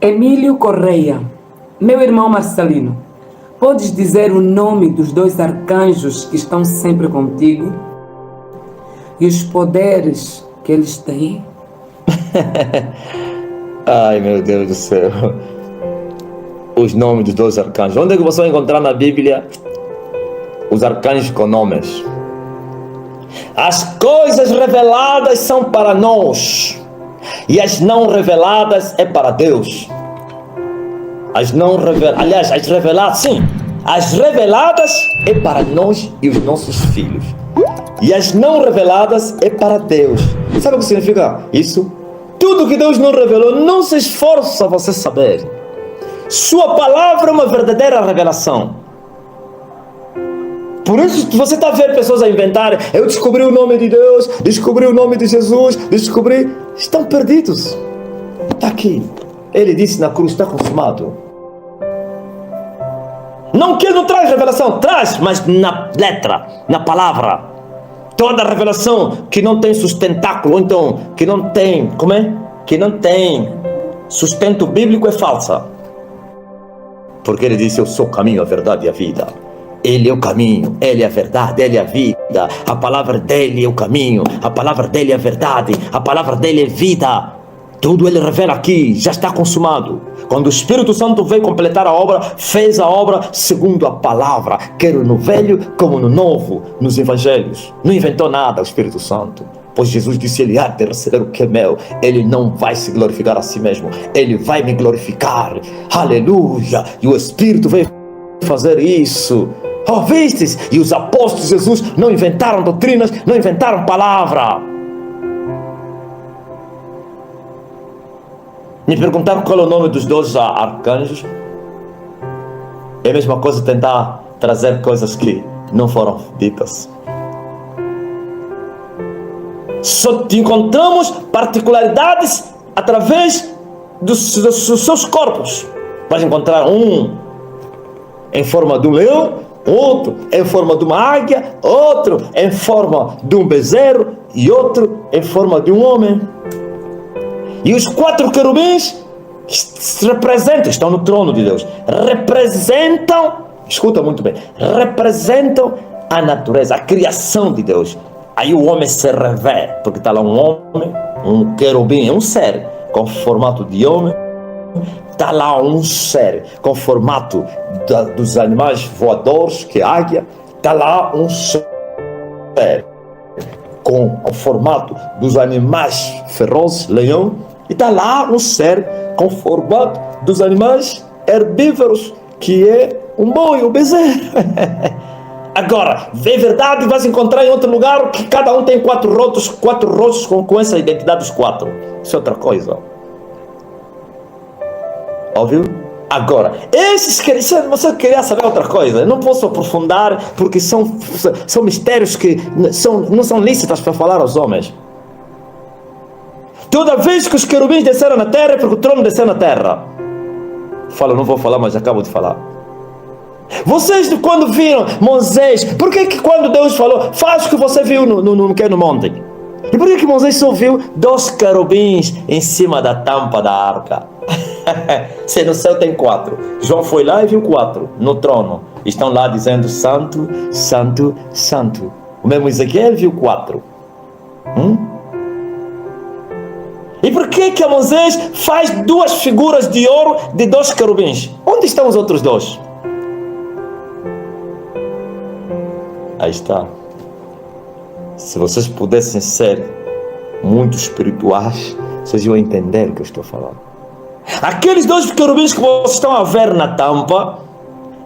Emílio Correia, meu irmão Marcelino, podes dizer o nome dos 2 arcanjos que estão sempre contigo e os poderes que eles têm? Ai, meu Deus do céu. Os nomes dos 2 arcanjos. Onde é que você vai encontrar na Bíblia os arcanjos com nomes? As coisas reveladas são para nós e as não reveladas é para Deus. As reveladas, sim, as reveladas é para nós e os nossos filhos. E as não reveladas é para Deus. Sabe o que significa isso? Tudo que Deus não revelou, não se esforça a você saber. Sua palavra é uma verdadeira revelação. Por isso você está vendo pessoas a inventarem: eu descobri o nome de Deus, descobri o nome de Jesus, descobri. Estão perdidos. Está aqui. Ele disse na cruz: está consumado. Não que ele não traz revelação, traz, mas na letra, na palavra. Toda revelação que não tem sustentáculo, ou então que não tem, que não tem sustento bíblico é falsa. Porque ele disse: eu sou o caminho, a verdade e a vida. Ele é o caminho, Ele é a verdade, Ele é a vida. A palavra dEle é o caminho, a palavra dEle é a verdade, a palavra dEle é vida. Tudo Ele revela aqui, já está consumado. Quando o Espírito Santo veio completar a obra, fez a obra segundo a palavra, quer no Velho como no Novo, nos Evangelhos. Não inventou nada o Espírito Santo, pois Jesus disse: Ele há de receber o que é meu. Ele não vai se glorificar a si mesmo, Ele vai me glorificar. Aleluia! E o Espírito veio fazer isso. Oh, vistes? E os apóstolos de Jesus não inventaram doutrinas, não inventaram palavra. Me perguntaram qual é o nome dos 2 arcanjos. É a mesma coisa tentar trazer coisas que não foram ditas. Só encontramos particularidades através dos seus corpos. Vais encontrar um em forma de um leão, outro em forma de uma águia, outro em forma de um bezerro e outro em forma de um homem. E os 4 querubins representam, estão no trono de Deus, representam, escuta muito bem, representam a natureza, a criação de Deus. Aí o homem se revê, porque está lá um homem, um querubim, um ser com formato de homem. Está lá um ser com formato dos animais voadores, que é a águia. Está lá um ser com o formato dos animais ferozes, leão. E está lá um ser com formato dos animais herbívoros, que é um boi, um bezerro. Agora, é verdade, vais encontrar em outro lugar que cada um tem 4 rostos com essa identidade dos 4. Isso é outra coisa. Óbvio? Agora, você queria saber outra coisa? Eu não posso aprofundar porque são mistérios que não são lícitos para falar aos homens. Toda vez que os querubins desceram na terra, é porque o trono desceu na terra. Não vou falar, mas acabo de falar. Vocês quando viram Moisés, por que quando Deus falou, faz o que você viu no monte? E por que Moisés só viu 2 querubins em cima da tampa da arca? Se no céu tem 4, João foi lá e viu 4 no trono, estão lá dizendo santo, santo, santo. O mesmo Ezequiel viu 4. E por que Moisés faz 2 figuras de ouro de 2 querubins? Onde estão os outros 2? Aí está. Se vocês pudessem ser muito espirituais, vocês iam entender o que eu estou falando. Aqueles 2 querubins que vocês estão a ver na tampa,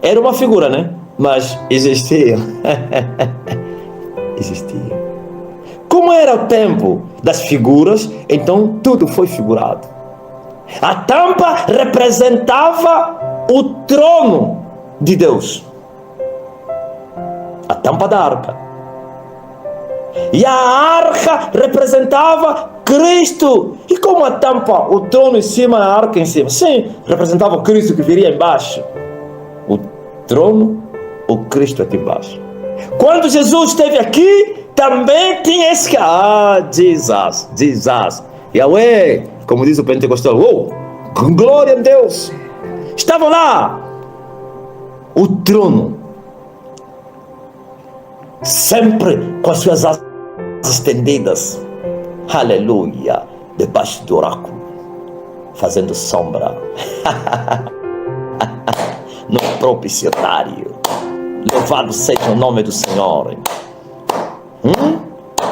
era uma figura, né? Mas existiam. Existiam. Como era o tempo das figuras, então tudo foi figurado. A tampa representava o trono de Deus. A tampa da arca. E a arca representava Cristo. E como a tampa, o trono em cima, a arca em cima? Sim, representava o Cristo que viria embaixo. O trono, o Cristo aqui embaixo. Quando Jesus esteve aqui, também tinha esse... Jesus. Yahweh, como diz o pentecostal. Glória a Deus. Estavam lá. O trono. Sempre com as suas asas estendidas. Aleluia. Debaixo do oráculo. Fazendo sombra. No propiciatário. Louvado seja o nome do Senhor.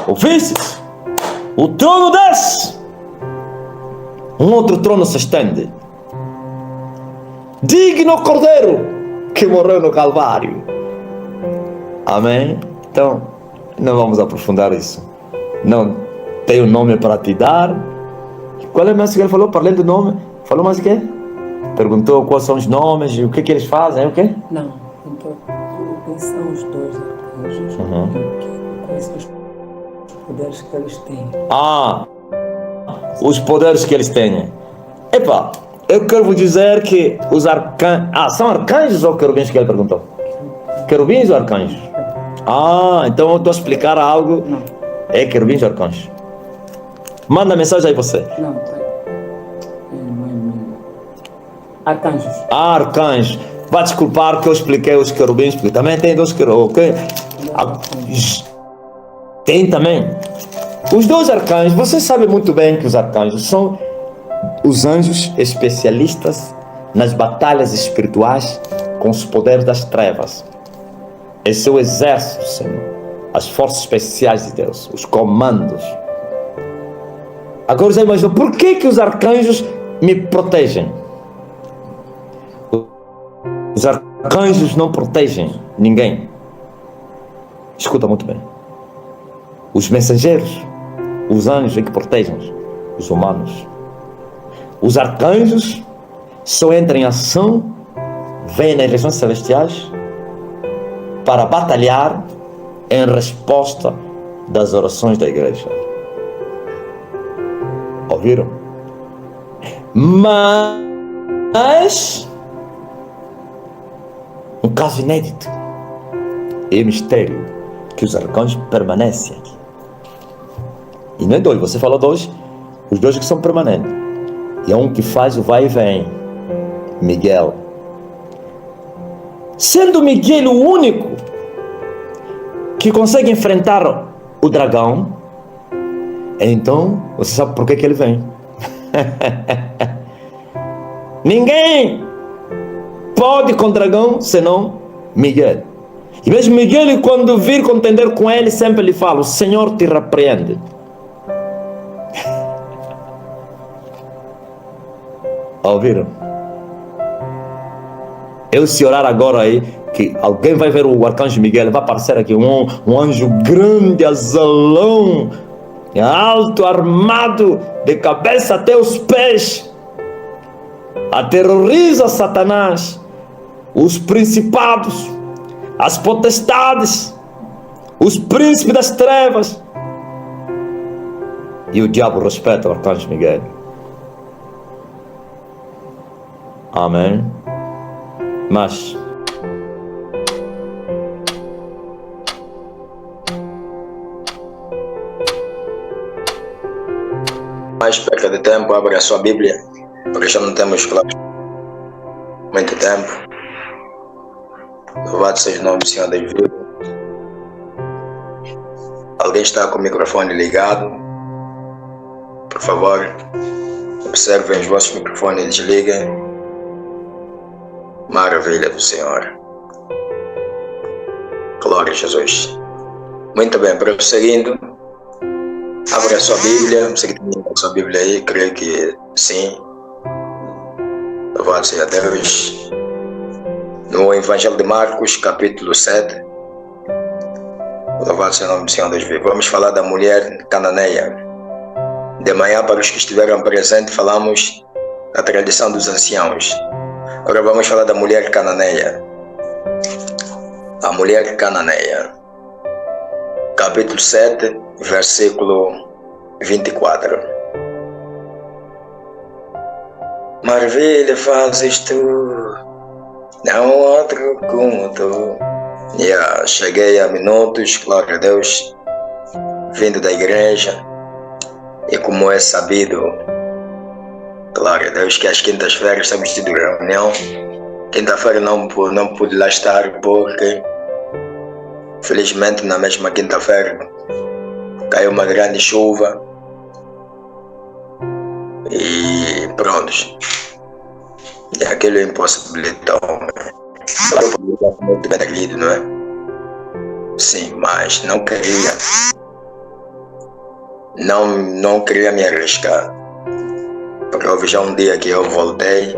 Ouvistes? O trono desce. Um outro trono se estende. Digno Cordeiro que morreu no Calvário. Amém? Então, não vamos aprofundar isso. Não tenho nome para te dar. Qual é mesmo que ele falou? Para além do nome, falou mais o quê? Perguntou quais são os nomes e o que eles fazem, o quê? Não, então, quem são os dois arcanjos? Quais são os poderes que eles têm? Os poderes que eles têm. Epa, eu quero vos dizer que os arcanjos... são arcanjos ou querubins que ele perguntou? Querubins ou arcanjos? Então eu estou a explicar algo. Não. É querubins ou arcanjos? Manda mensagem aí você. Não. Arcanjos. Arcanjos. Vai desculpar que eu expliquei os querubins, porque também tem dois querubins, ok? Tem também. Os dois arcanjos, você sabe muito bem que os arcanjos são os anjos especialistas nas batalhas espirituais com os poderes das trevas. Esse é o exército, Senhor. As forças especiais de Deus, os comandos. Agora você imagina, por que os arcanjos me protegem? Os arcanjos não protegem ninguém. Escuta muito bem. Os mensageiros, os anjos é que protegem os humanos. Os arcanjos só entram em ação, vêm nas regiões celestiais para batalhar em resposta das orações da igreja. Ouviram? Mas um caso inédito é mistério que os arcanjos permanecem aqui. E não é dois, você falou dois, os dois que são permanentes. E é um que faz o vai e vem, Miguel. Sendo Miguel o único que consegue enfrentar o dragão, então você sabe por que ele vem. Ninguém pode com o dragão senão Miguel. E mesmo Miguel, quando vir contender com ele, sempre lhe fala: o Senhor te repreende. Ouviram? Eu se orar agora aí, que alguém vai ver o arcanjo Miguel, vai aparecer aqui um anjo grande, azulão, alto, armado, de cabeça até os pés, aterroriza Satanás, os principados, as potestades, os príncipes das trevas. E o diabo respeita o arcanjo Miguel. Amém. Mas mais perca de tempo, abre a sua Bíblia, porque já não temos muito tempo. Louvado seja o nome do Senhor da vida. Alguém está com o microfone ligado? Por favor, observem os vossos microfones, desliguem. Maravilha do Senhor. Glória a Jesus. Muito bem, prosseguindo. Abra a sua Bíblia. Você que tem a sua Bíblia aí, creio que sim. Louvado seja Deus. No Evangelho de Marcos, capítulo 7. Louvado seja o nome do Senhor Deus vivo. Vamos falar da mulher cananeia. De manhã, para os que estiveram presentes, falamos da tradição dos anciãos. Agora vamos falar da mulher cananeia. A mulher cananeia. Capítulo 7, versículo 24. Maravilha fazes tu, não outro como tu. Cheguei a minutos, glória a Deus, vindo da igreja. E como é sabido, Glória a Deus que às quintas-feiras temos tido reunião. Quinta-feira não pude lá estar porque, felizmente, na mesma quinta-feira caiu uma grande chuva e pronto. E aquilo impossibilitou-me. Eu poderia ter muito bem ido, não é? Sim, mas não queria. Não queria me arriscar. Porque houve já um dia que eu voltei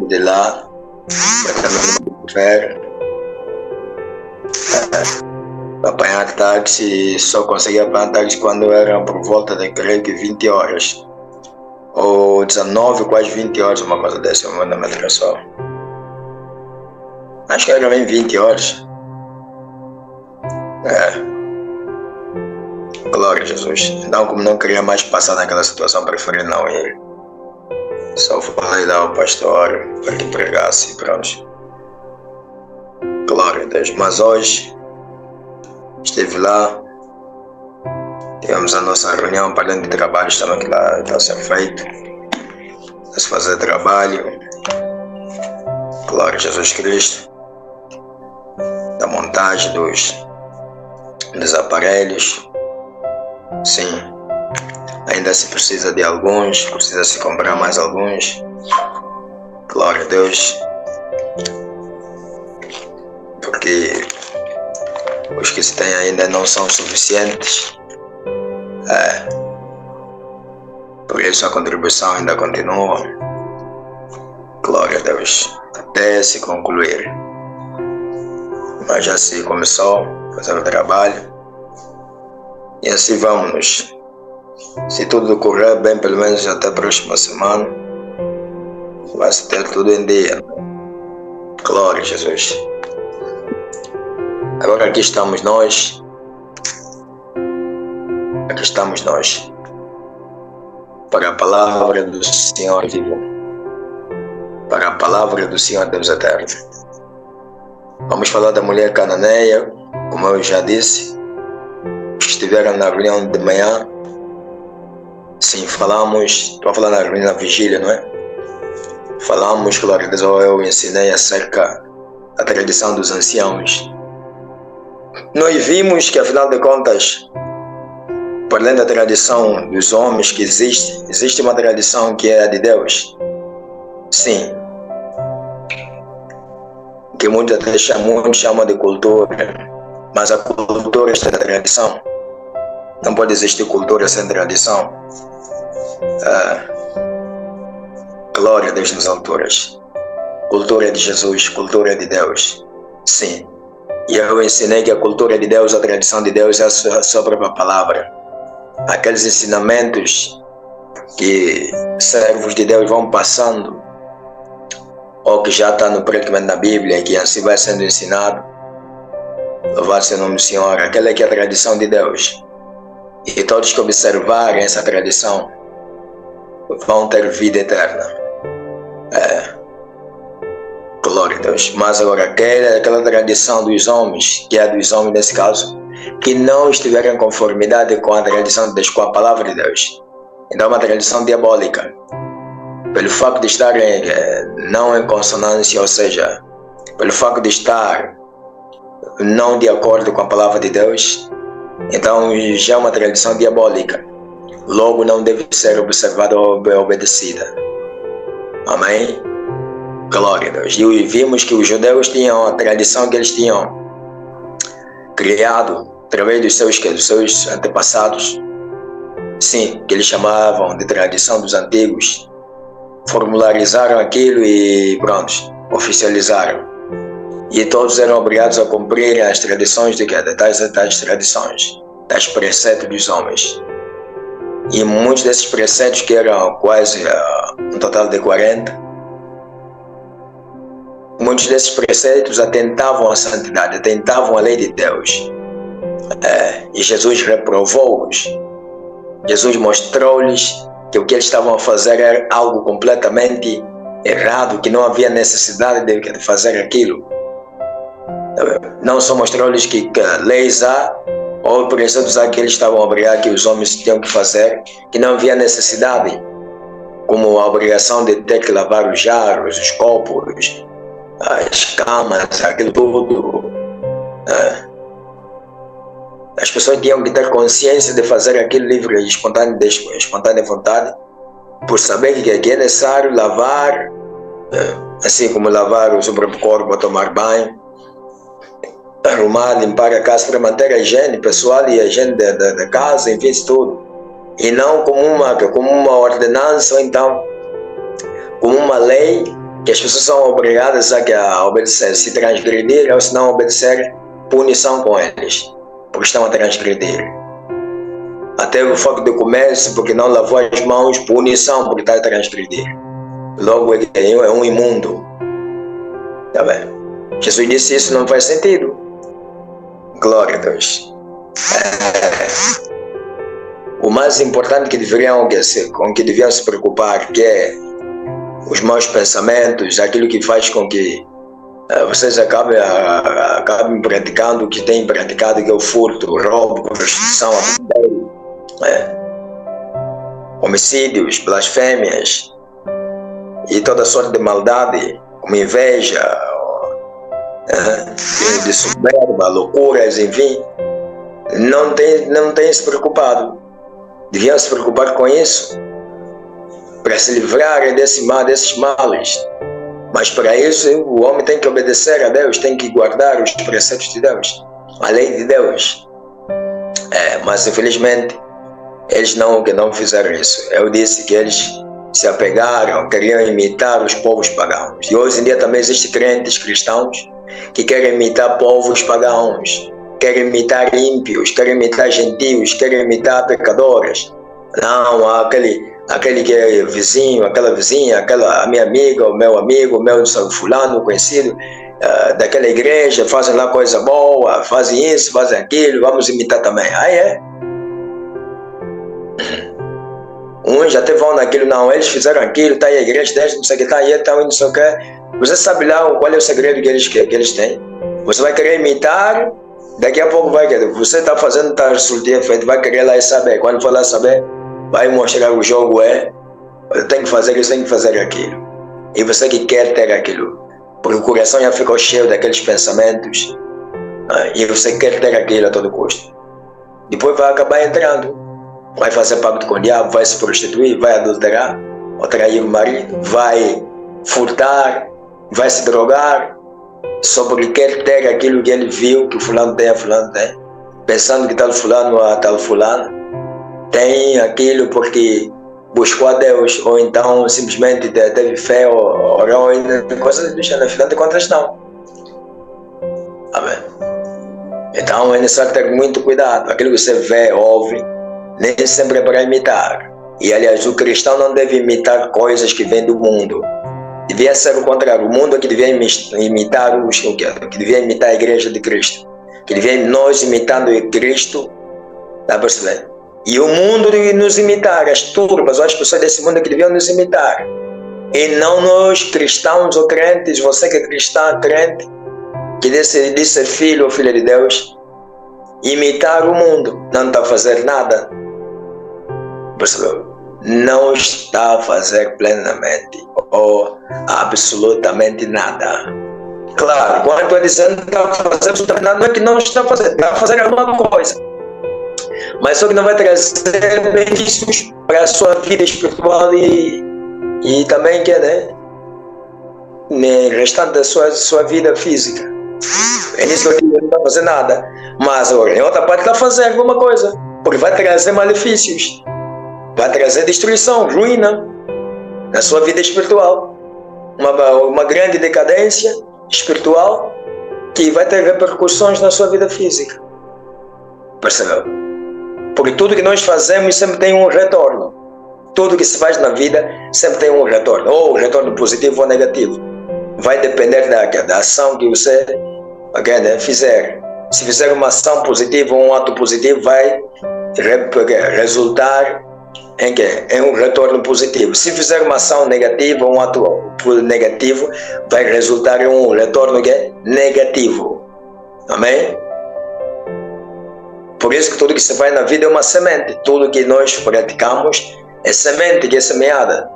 de lá, apanhar táxi, só consegui apanhar táxi quando era por volta de, creio que 20 horas. Ou 19, quase 20 horas, uma coisa dessa, eu mando a metração. Acho que era bem 20 horas. Glória a Jesus. Então, como não queria mais passar naquela situação, preferi não ir. Só falei lá ao pastor para que pregasse e pronto. Glória a Deus. Mas hoje estive lá, tivemos a nossa reunião para dentro de trabalhos também que lá está a ser feito. A se fazer trabalho. Glória a Jesus Cristo. Da montagem dos aparelhos. Sim, ainda se precisa de alguns, precisa se comprar mais alguns. Glória a Deus. Porque os que se têm ainda não são suficientes. Por isso a contribuição ainda continua. Glória a Deus. Até se concluir. Mas já se começou a fazer o trabalho. E assim vamos. Se tudo correr bem, pelo menos até a próxima semana, vai se ter tudo em dia. Glória a Jesus. Agora aqui estamos nós. Aqui estamos nós. Para a palavra do Senhor vivo. Para a palavra do Senhor Deus eterno. Vamos falar da mulher cananeia, como eu já disse. Estiveram na reunião de manhã. Sim, falamos. Estou a falar na reunião da vigília, não é? Falamos, glória a Deus, eu ensinei acerca da tradição dos anciãos. Nós vimos que, afinal de contas, por além da tradição dos homens que existe uma tradição que é a de Deus. Sim. Que muitos chamam de cultura. Mas a cultura é da tradição. Não pode existir cultura sem tradição. Glória a Deus nas alturas. Cultura de Jesus, cultura de Deus. Sim. E eu ensinei que a cultura de Deus, a tradição de Deus é a sua própria palavra. Aqueles ensinamentos que servos de Deus vão passando, ou que já está no praticamente na Bíblia, e que assim vai sendo ensinado. Louvado seja o nome do Senhor. Aquela que é a tradição de Deus. E todos que observarem essa tradição vão ter vida eterna. Glória a Deus. Mas agora, aquela tradição dos homens, que é dos homens nesse caso, que não estiverem em conformidade com a tradição de Deus, com a palavra de Deus. Então é uma tradição diabólica. Pelo facto de estarem não em consonância, ou seja, pelo facto de estar não de acordo com a palavra de Deus, então já é uma tradição diabólica. Logo não deve ser observada ou obedecida. Amém? Glória a Deus. E vimos que os judeus tinham a tradição que eles tinham criado através dos seus antepassados. Sim, que eles chamavam de tradição dos antigos. Formularizaram aquilo e pronto, oficializaram. E todos eram obrigados a cumprir as tradições de tais tradições, tais preceitos dos homens. E muitos desses preceitos, que eram quase um total de 40, muitos desses preceitos atentavam à santidade, atentavam à lei de Deus. E Jesus reprovou-os. Jesus mostrou-lhes que o que eles estavam a fazer era algo completamente errado, que não havia necessidade de fazer aquilo. Não só mostrou-lhes que leis há, ou preceitos há que eles estavam a obrigar que os homens tinham que fazer, que não havia necessidade. como a obrigação de ter que lavar os jarros, os copos, as camas, aquilo tudo. As pessoas tinham que ter consciência de fazer aquilo livre e espontânea vontade, por saber que é necessário lavar, assim como lavar o seu próprio corpo, tomar banho, arrumar, limpar a casa para manter a higiene pessoal e a higiene da casa, enfim, isso tudo. E não como uma ordenança, ou então como uma lei que as pessoas são obrigadas a obedecer. Se transgredir ou se não obedecer, punição com eles, porque estão a transgredir. Até o fogo do comércio, porque não lavou as mãos, punição porque está a transgredir. Logo é um imundo. Tá bem? Jesus disse isso, não faz sentido. Glória a Deus. O mais importante com que deviam se preocupar, que é os maus pensamentos, aquilo que faz com que vocês acabem praticando o que têm praticado, que é o furto, o roubo, a prostituição, homicídios, blasfêmias e toda sorte de maldade, como inveja, de soberba, loucuras, enfim. Não tem se preocupado. Deviam se preocupar com isso, para se livrarem desses males. Mas para isso o homem tem que obedecer a Deus, tem que guardar os preceitos de Deus, a lei de Deus. Mas infelizmente eles não fizeram isso. Eu disse que eles se apegaram, queriam imitar os povos pagãos. E hoje em dia também existem crentes cristãos que querem imitar povos pagãos, querem imitar ímpios, querem imitar gentios, querem imitar pecadores. Não, aquele que é vizinho, aquela vizinha, a minha amiga, o meu amigo, o meu fulano, conhecido, daquela igreja, fazem lá coisa boa, fazem isso, fazem aquilo, vamos imitar também. Uns até vão naquilo, não, eles fizeram aquilo, está aí a igreja deles, não sei o que, está aí, então não sei o que. Você sabe lá qual é o segredo que eles têm? Você vai querer imitar, daqui a pouco você está fazendo, está resultando feito, vai querer lá e saber. Quando for lá saber, vai mostrar o jogo tem que fazer isso, tem que fazer aquilo. E você que quer ter aquilo, porque o coração já ficou cheio daqueles pensamentos, e você quer ter aquilo a todo custo. Depois vai acabar entrando, vai fazer pacto com o diabo, vai se prostituir, vai adulterar, ou trair o marido, vai furtar, vai se drogar, só porque quer ter aquilo que ele viu que o fulano tem, pensando que tal fulano ou tal fulano tem aquilo porque buscou a Deus, ou então simplesmente teve fé, ou orou, coisas do gênero. Afinal de contas, não. Amém. Então é necessário ter muito cuidado. Aquilo que você vê, ouve, nem sempre é para imitar. E aliás, o cristão não deve imitar coisas que vêm do mundo. Devia ser o contrário. O mundo é que devia imitar que devia imitar a igreja de Cristo. Que devia nós imitando Cristo, está a perceber? E o mundo deve nos imitar, as turbas, as pessoas desse mundo que deviam nos imitar. E não nós, cristãos ou crentes, você que é cristão, crente, que diz ser filho ou filha de Deus, imitar o mundo, não está a fazer nada. Percebeu? Não está a fazer plenamente ou absolutamente nada. Claro, quando estou dizendo que está a fazer absolutamente nada, não é que não está a fazer, está a fazer alguma coisa. Mas só que não vai trazer benefícios para a sua vida espiritual e também no restante da sua vida física. É isso que eu digo, não está a fazer nada. Mas em outra parte está a fazer alguma coisa, porque vai trazer malefícios, vai trazer destruição, ruína na sua vida espiritual. Uma grande decadência espiritual que vai ter repercussões na sua vida física. Percebeu? Porque tudo que nós fazemos sempre tem um retorno. Tudo que se faz na vida sempre tem um retorno. Ou retorno positivo ou negativo. Vai depender da ação que você fizer. Se fizer uma ação positiva ou um ato positivo, vai resultar em quê? Em um retorno positivo. Se fizer uma ação negativa ou um ato negativo, vai resultar em um retorno negativo. Amém? Por isso que tudo que se faz na vida é uma semente. Tudo que nós praticamos é semente que é semeada.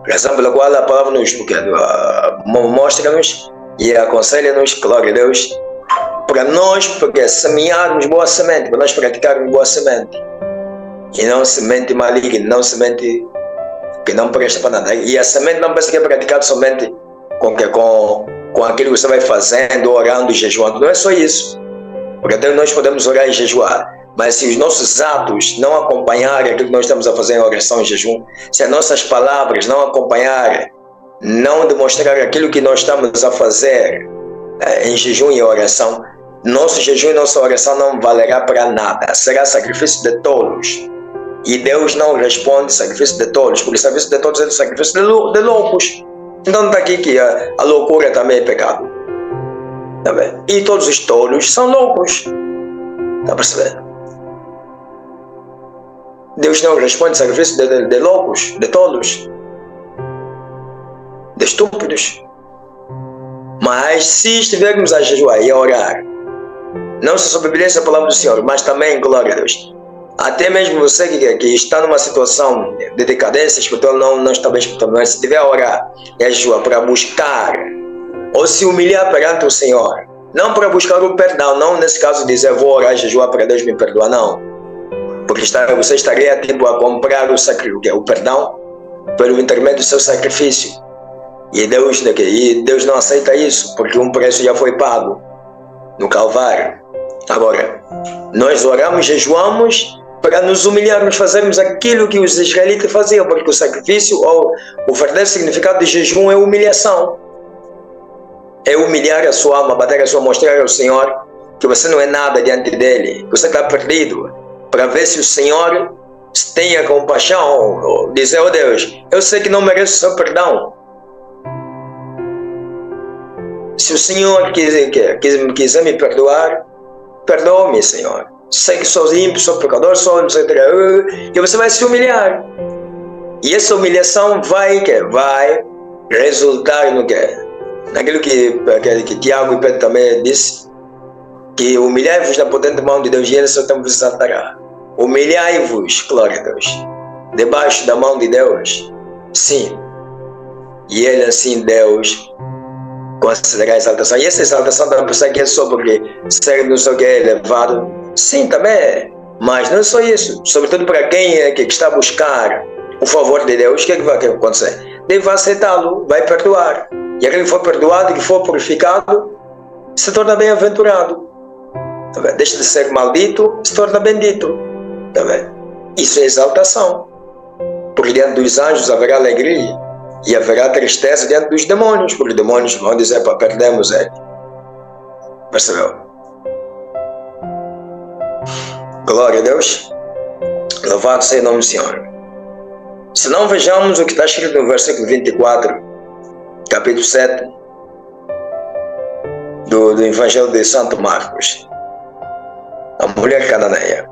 Razão pela qual a palavra nos mostra-nos e aconselha-nos, glória a Deus, para nós semearmos boa semente, para nós praticarmos boa semente. E não semente maligna, não semente que não presta para nada. E a semente não pensa que é praticado somente com aquilo que você vai fazendo, orando, jejuando. Não é só isso. Porque até nós podemos orar e jejuar. Mas se os nossos atos não acompanharem aquilo que nós estamos a fazer em oração e jejum, se as nossas palavras não acompanharem, não demonstrar aquilo que nós estamos a fazer em jejum e oração, nosso jejum e nossa oração não valerá para nada. Será sacrifício de tolos. E Deus não responde sacrifício de tolos, porque sacrifício de tolos é sacrifício de loucos. Então está aqui que a loucura também é pecado. Tá vendo? E todos os tolos são loucos. Está percebendo? Deus não responde sacrifício de loucos, de tolos, de estúpidos. Mas se estivermos a jejuar e a orar, não só sob obediência à palavra do Senhor, mas também, glória a Deus, até mesmo você que está numa situação de decadência espiritual, não está bem espiritual, mas se estiver a orar e a jejuar para buscar ou se humilhar perante o Senhor, não para buscar o perdão, não nesse caso dizer vou orar e jejuar para Deus me perdoar, não. Porque você estaria a comprar o perdão pelo intermédio do seu sacrifício. E Deus não aceita isso, porque um preço já foi pago no Calvário. Agora, nós oramos, jejuamos para nos humilharmos, fazermos aquilo que os israelitas faziam, porque o sacrifício, ou o verdadeiro significado de jejum é humilhação. É humilhar a sua alma, bater a sua, mostrar ao Senhor que você não é nada diante dele, que você está perdido. Para ver se o Senhor tenha compaixão, dizer, oh Deus, eu sei que não mereço o seu perdão. Se o Senhor quiser me perdoar, perdoe-me, Senhor. Sei que sou ímpio, sou pecador, etc. E você vai se humilhar. E essa humilhação vai resultar no quê? Naquilo que Tiago e Pedro também disse, que humilhai-vos na potente mão de Deus e ele seu tempo vos exaltará. Humilhai-vos, glória a Deus, debaixo da mão de Deus, sim, e ele assim, Deus, considerará a exaltação. E essa exaltação também pensa que é só porque serve não sei o que é elevado, sim, também é, mas não é só isso, sobretudo para quem é que está a buscar o favor de Deus, o que é que vai acontecer? Deve aceitá-lo, vai perdoar, e aquele que for perdoado, que for purificado, se torna bem-aventurado. Deixa de ser maldito, se torna bendito. Isso é exaltação. Porque diante dos anjos haverá alegria e haverá tristeza diante dos demônios, porque os demônios vão dizer, perdemos ele. Percebeu? Glória a Deus. Louvado seja o nome do Senhor. Se não vejamos o que está escrito no versículo 24, capítulo 7, do Evangelho de Santo Marcos, a mulher cananeia.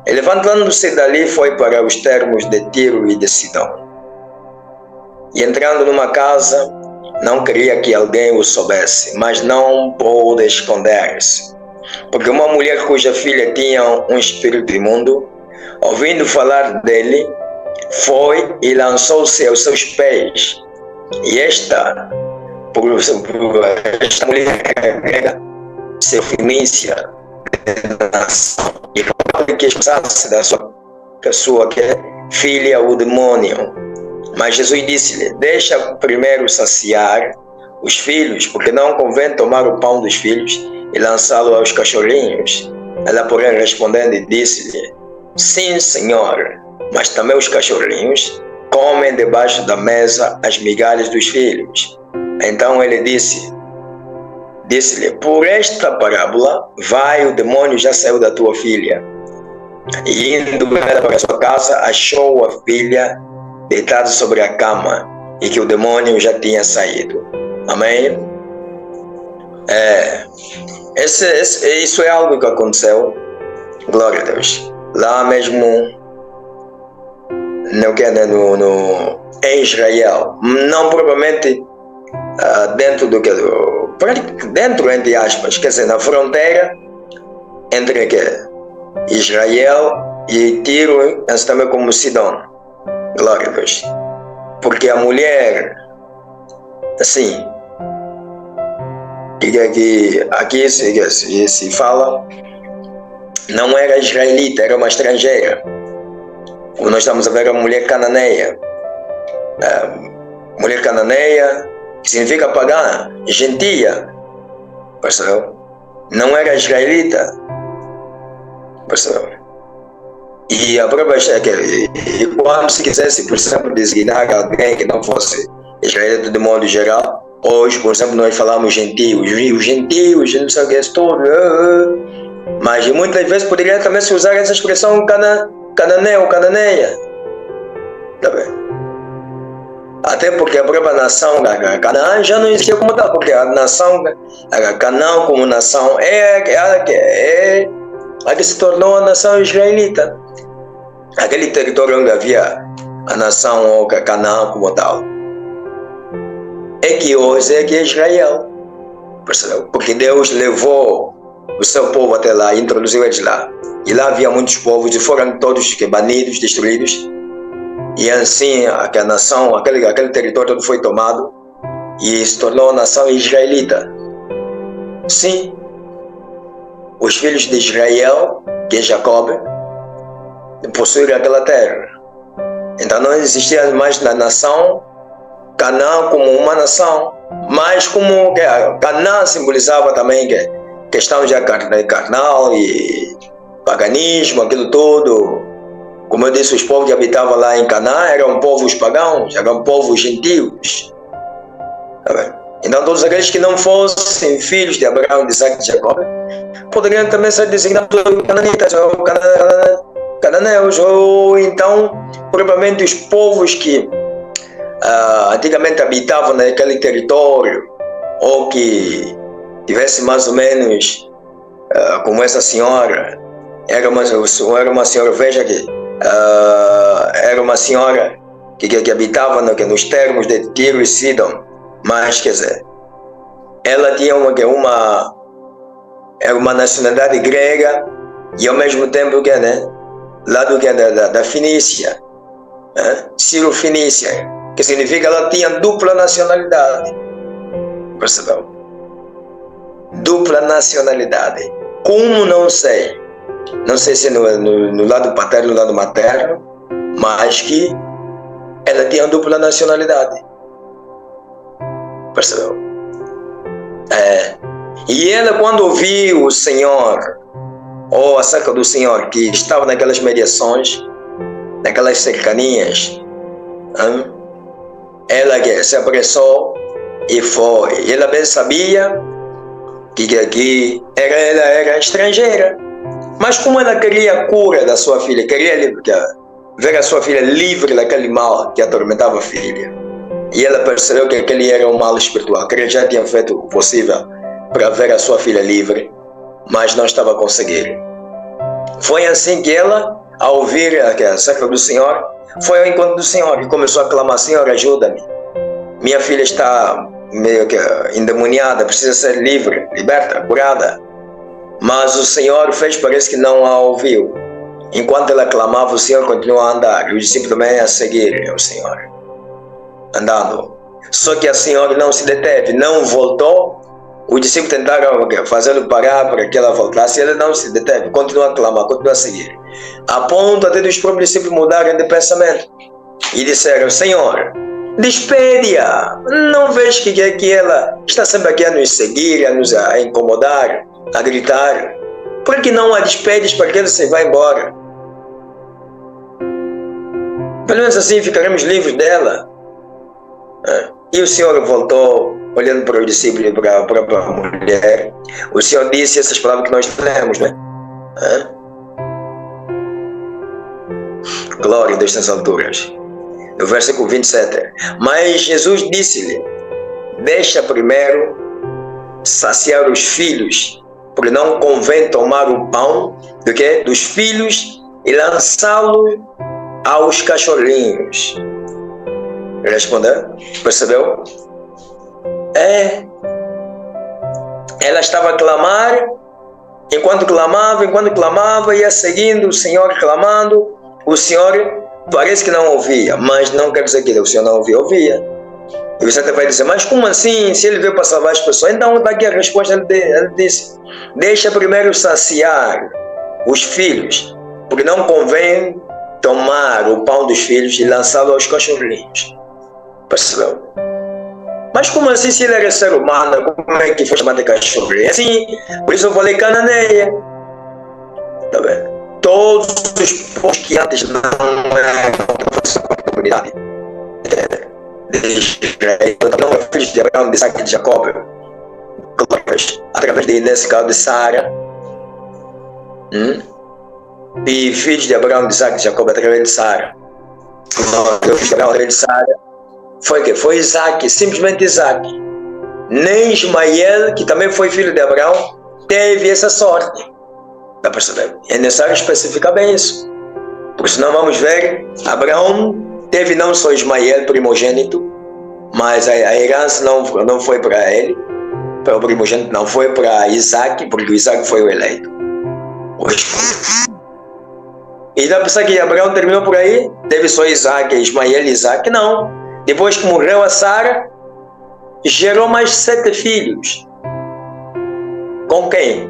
E levantando-se dali foi para os termos de Tiro e de Sidom. E entrando numa casa, não queria que alguém o soubesse, mas não pôde esconder-se. Porque uma mulher cuja filha tinha um espírito imundo, ouvindo falar dele, foi e lançou-se aos seus pés. E esta mulher grega, Fenícia, e que expulsasse da sua pessoa que é filha o demônio. Mas Jesus disse-lhe, deixa primeiro saciar os filhos, porque não convém tomar o pão dos filhos e lançá-lo aos cachorrinhos. Ela, porém, respondendo, disse-lhe, sim, Senhor, mas também os cachorrinhos comem debaixo da mesa as migalhas dos filhos. Então ele disse-lhe, por esta parábola, vai, o demônio já saiu da tua filha. E indo ela para sua casa, achou a filha deitada sobre a cama, e que o demônio já tinha saído. Amém? Isso é algo que aconteceu, glória a Deus, lá mesmo em Israel, não propriamente dentro entre aspas, quer dizer, na fronteira entre Israel e Tiro, assim também como Sidom. Glória a Deus. Porque a mulher, assim, aqui se fala, não era israelita, era uma estrangeira. Como nós estamos a ver, a mulher cananeia. Mulher cananeia, que significa pagã, gentia. Percebeu? Não era israelita. Percebeu? E a própria e quando se quisesse, por exemplo, designar alguém que não fosse israelita de modo geral, hoje, por exemplo, nós falamos gentios, os gentios, não sei o que é tudo, mas muitas vezes poderia também se usar essa expressão cananeu, cananeia. Tá bem? Até porque a própria nação Canaã já não existia como tal, porque a nação Canaã como nação é a que se tornou a nação israelita. Aquele território onde havia a nação Canaã como tal. É que hoje é Israel. Percebeu? Porque Deus levou o seu povo até lá, introduziu eles lá. E lá havia muitos povos e foram todos banidos, destruídos. E assim a nação, aquele território todo foi tomado e se tornou a nação israelita. Sim, os filhos de Israel, que é Jacob, possuíram aquela terra. Então não existia mais na nação Canaã como uma nação, mas como Canaã simbolizava também questão de carnal e paganismo, aquilo tudo. Como eu disse, os povos que habitavam lá em Canaã eram povos pagãos, eram povos gentios. Então todos aqueles que não fossem filhos de Abraão, de Isaac e de Jacó poderiam também ser designados cananitas ou cananeus, ou então provavelmente os povos que antigamente habitavam naquele território, ou que tivesse mais ou menos como essa senhora, era uma senhora, veja que era uma senhora que habitava nos termos de Tiro e Sidom, mas quer dizer, ela tinha era uma nacionalidade grega e ao mesmo tempo lá da Fenícia, Ciro-Fenícia, que significa que ela tinha dupla nacionalidade. Percebeu? Dupla nacionalidade. Como não sei? Não sei se no lado paterno ou no lado materno, mas que ela tinha dupla nacionalidade. Percebeu? E ela, quando ouviu o Senhor, ou acerca do Senhor, que estava naquelas mediações, naquelas cercanias, ela se apressou e foi. E ela bem sabia que ela era estrangeira. Mas como ela queria a cura da sua filha, queria ver a sua filha livre daquele mal que atormentava a filha. E ela percebeu que aquele era um mal espiritual, que ele já tinha feito o possível para ver a sua filha livre, mas não estava a conseguir. Foi assim que ela, ao ouvir acerca do Senhor, foi ao encontro do Senhor e começou a clamar: Senhor, ajuda-me. Minha filha está meio que endemoniada, precisa ser livre, liberta, curada. Mas o Senhor parece que não a ouviu. Enquanto ela clamava, o Senhor continuou a andar, e os discípulos também a seguir o Senhor, andando. Só que a Senhora não se deteve, não voltou. Os discípulos tentaram fazê-lo parar para que ela voltasse, e ela não se deteve, continua a clamar, continua a seguir. A ponto até dos próprios discípulos mudarem de pensamento e disseram: Senhor, despede-a. Não vês que ela está sempre aqui a nos seguir, a incomodar, a gritar? Por que não a despedes para que ela se vá embora? Pelo menos assim ficaremos livres dela. E o Senhor voltou, olhando para os discípulos e para a própria mulher. O Senhor disse essas palavras que nós lemos, né? Glória a Deus nas alturas. No versículo 27. Mas Jesus disse-lhe: deixa primeiro saciar os filhos, porque não convém tomar o pão dos filhos e lançá-lo aos cachorrinhos. Respondeu? Percebeu? Ela estava a clamar, enquanto clamava, ia seguindo o Senhor clamando. O Senhor parece que não ouvia, mas não quer dizer que o Senhor não ouvia, ouvia. E você vai dizer, mas como assim? Se ele veio para salvar as pessoas? Então, daqui a resposta, ele disse, deixa primeiro saciar os filhos, porque não convém tomar o pão dos filhos e lançá-lo aos cachorrinhos. Percebeu? Mas como assim, se ele era ser humano, como é que foi chamado de cachorrinho? Assim, por isso eu falei cananeia. Tá vendo? Todos os povos que antes não eram a comunidade de Israel, não eram filhos de Abraão, de Isaac e de Jacob, através de, nesse caso, de Sara, e filhos de Abraão, de Isaac e de Jacob, através de Sara. Filhos de Abraão, através de Sara, foi que? Foi Isaac, simplesmente Isaac. Nem Ismael, que também foi filho de Abraão, teve essa sorte. Está percebendo? É necessário especificar bem isso. Porque senão vamos ver, Abraão teve não só Ismael, primogênito, mas a herança não foi para ele, para o primogênito, não foi para Isaac, porque o Isaac foi o eleito. E dá para pensar que Abraão terminou por aí, teve só Isaac, Ismael e Isaac? Não. Depois que morreu a Sara, gerou mais 7 filhos. Com quem?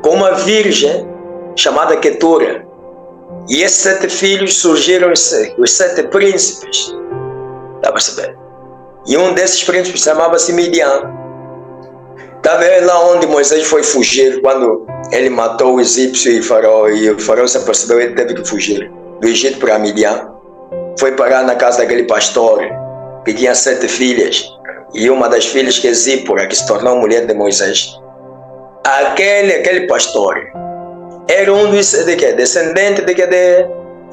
Com uma virgem chamada Quetura. E esses 7 filhos surgiram os 7 príncipes. Dá para saber? E um desses príncipes chamava-se Midian. Está vendo lá onde Moisés foi fugir quando ele matou o egípcio e o faraó se apercebeu, ele teve que fugir do Egito para Midian. Foi parar na casa daquele pastor que tinha 7 filhas. E uma das filhas, que é Zípora, que se tornou mulher de Moisés. Aquele pastor era um dos descendente de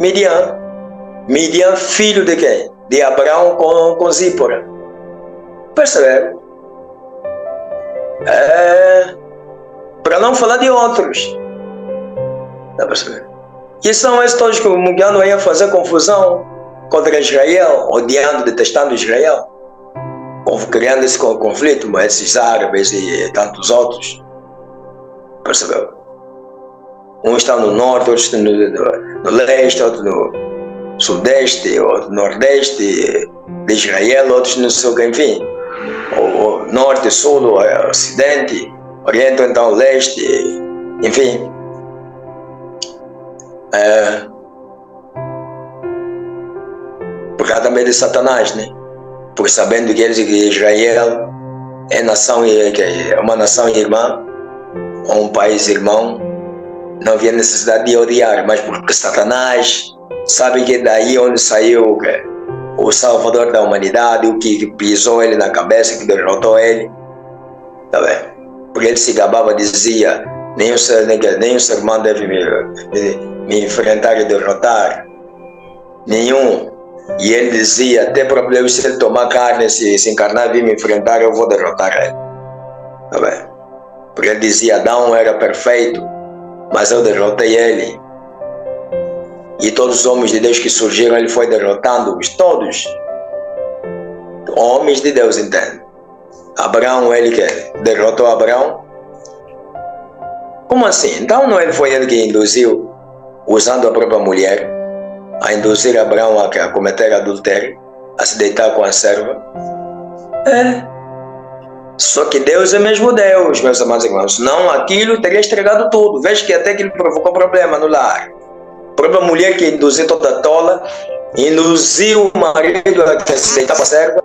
Midian. Midian, filho de quem? De Abraão com Zípora. Perceberam? Para não falar de outros. Dá para saber? E são esses todos que o Mugiano ia fazer confusão contra Israel, odiando, detestando Israel, criando esse conflito, mas esses árabes e tantos outros. Percebeu? Uns estão no norte, outros no leste, outros no sudeste, outros no nordeste de Israel, outros no sul, enfim. O norte, sul, o ocidente, oriente, então leste, enfim. Por causa também de Satanás, né? Porque sabendo que Israel é uma nação irmã, um país irmão, não havia necessidade de odiar, mas porque Satanás sabe que daí onde saiu o Salvador da humanidade, o que pisou ele na cabeça, que derrotou ele, tá vendo? Porque ele se gabava, dizia, nem o ser humano deve me enfrentar e derrotar, nenhum. E ele dizia, até problema se ele tomar carne, se encarnar, vir me enfrentar, eu vou derrotar ele, tá vendo? Porque ele dizia, Adão era perfeito, mas eu derrotei ele. E todos os homens de Deus que surgiram, ele foi derrotando-os, todos. Homens de Deus, entende? Abraão, ele que derrotou Abraão. Como assim? Então não foi ele que induziu, usando a própria mulher, a induzir Abraão a cometer adultério, a se deitar com a serva? Só que Deus é mesmo Deus, meus amados irmãos. Não, aquilo teria estragado tudo. Veja que até aquilo provocou problema no lar. A própria mulher que induziu toda tola, induziu o marido a se deitar com a serva.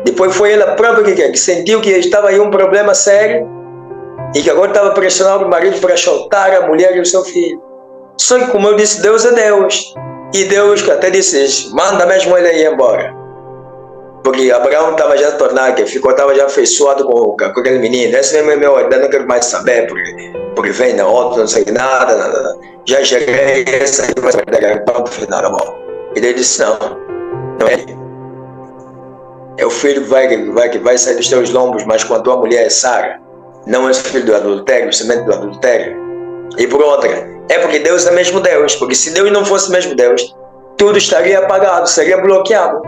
Depois foi ela própria que sentiu que estava aí um problema sério e que agora estava pressionando o marido para soltar a mulher e o seu filho. Só que, como eu disse, Deus é Deus. E Deus até disse, manda mesmo ele ir embora. Porque Abraão estava já tornado, estava já afeiçoado com aquele menino. Esse mesmo é meu, eu não quero mais saber, porque vem na outra, não sei nada. Já cheguei, essa aí vai perder o final, tá bom. E ele disse, não é. É o filho que vai sair dos teus lombos, mas com a tua mulher é Sara. Não é filho do adultério, semente do adultério. E por outra, é porque Deus é mesmo Deus. Porque se Deus não fosse mesmo Deus, tudo estaria apagado, seria bloqueado.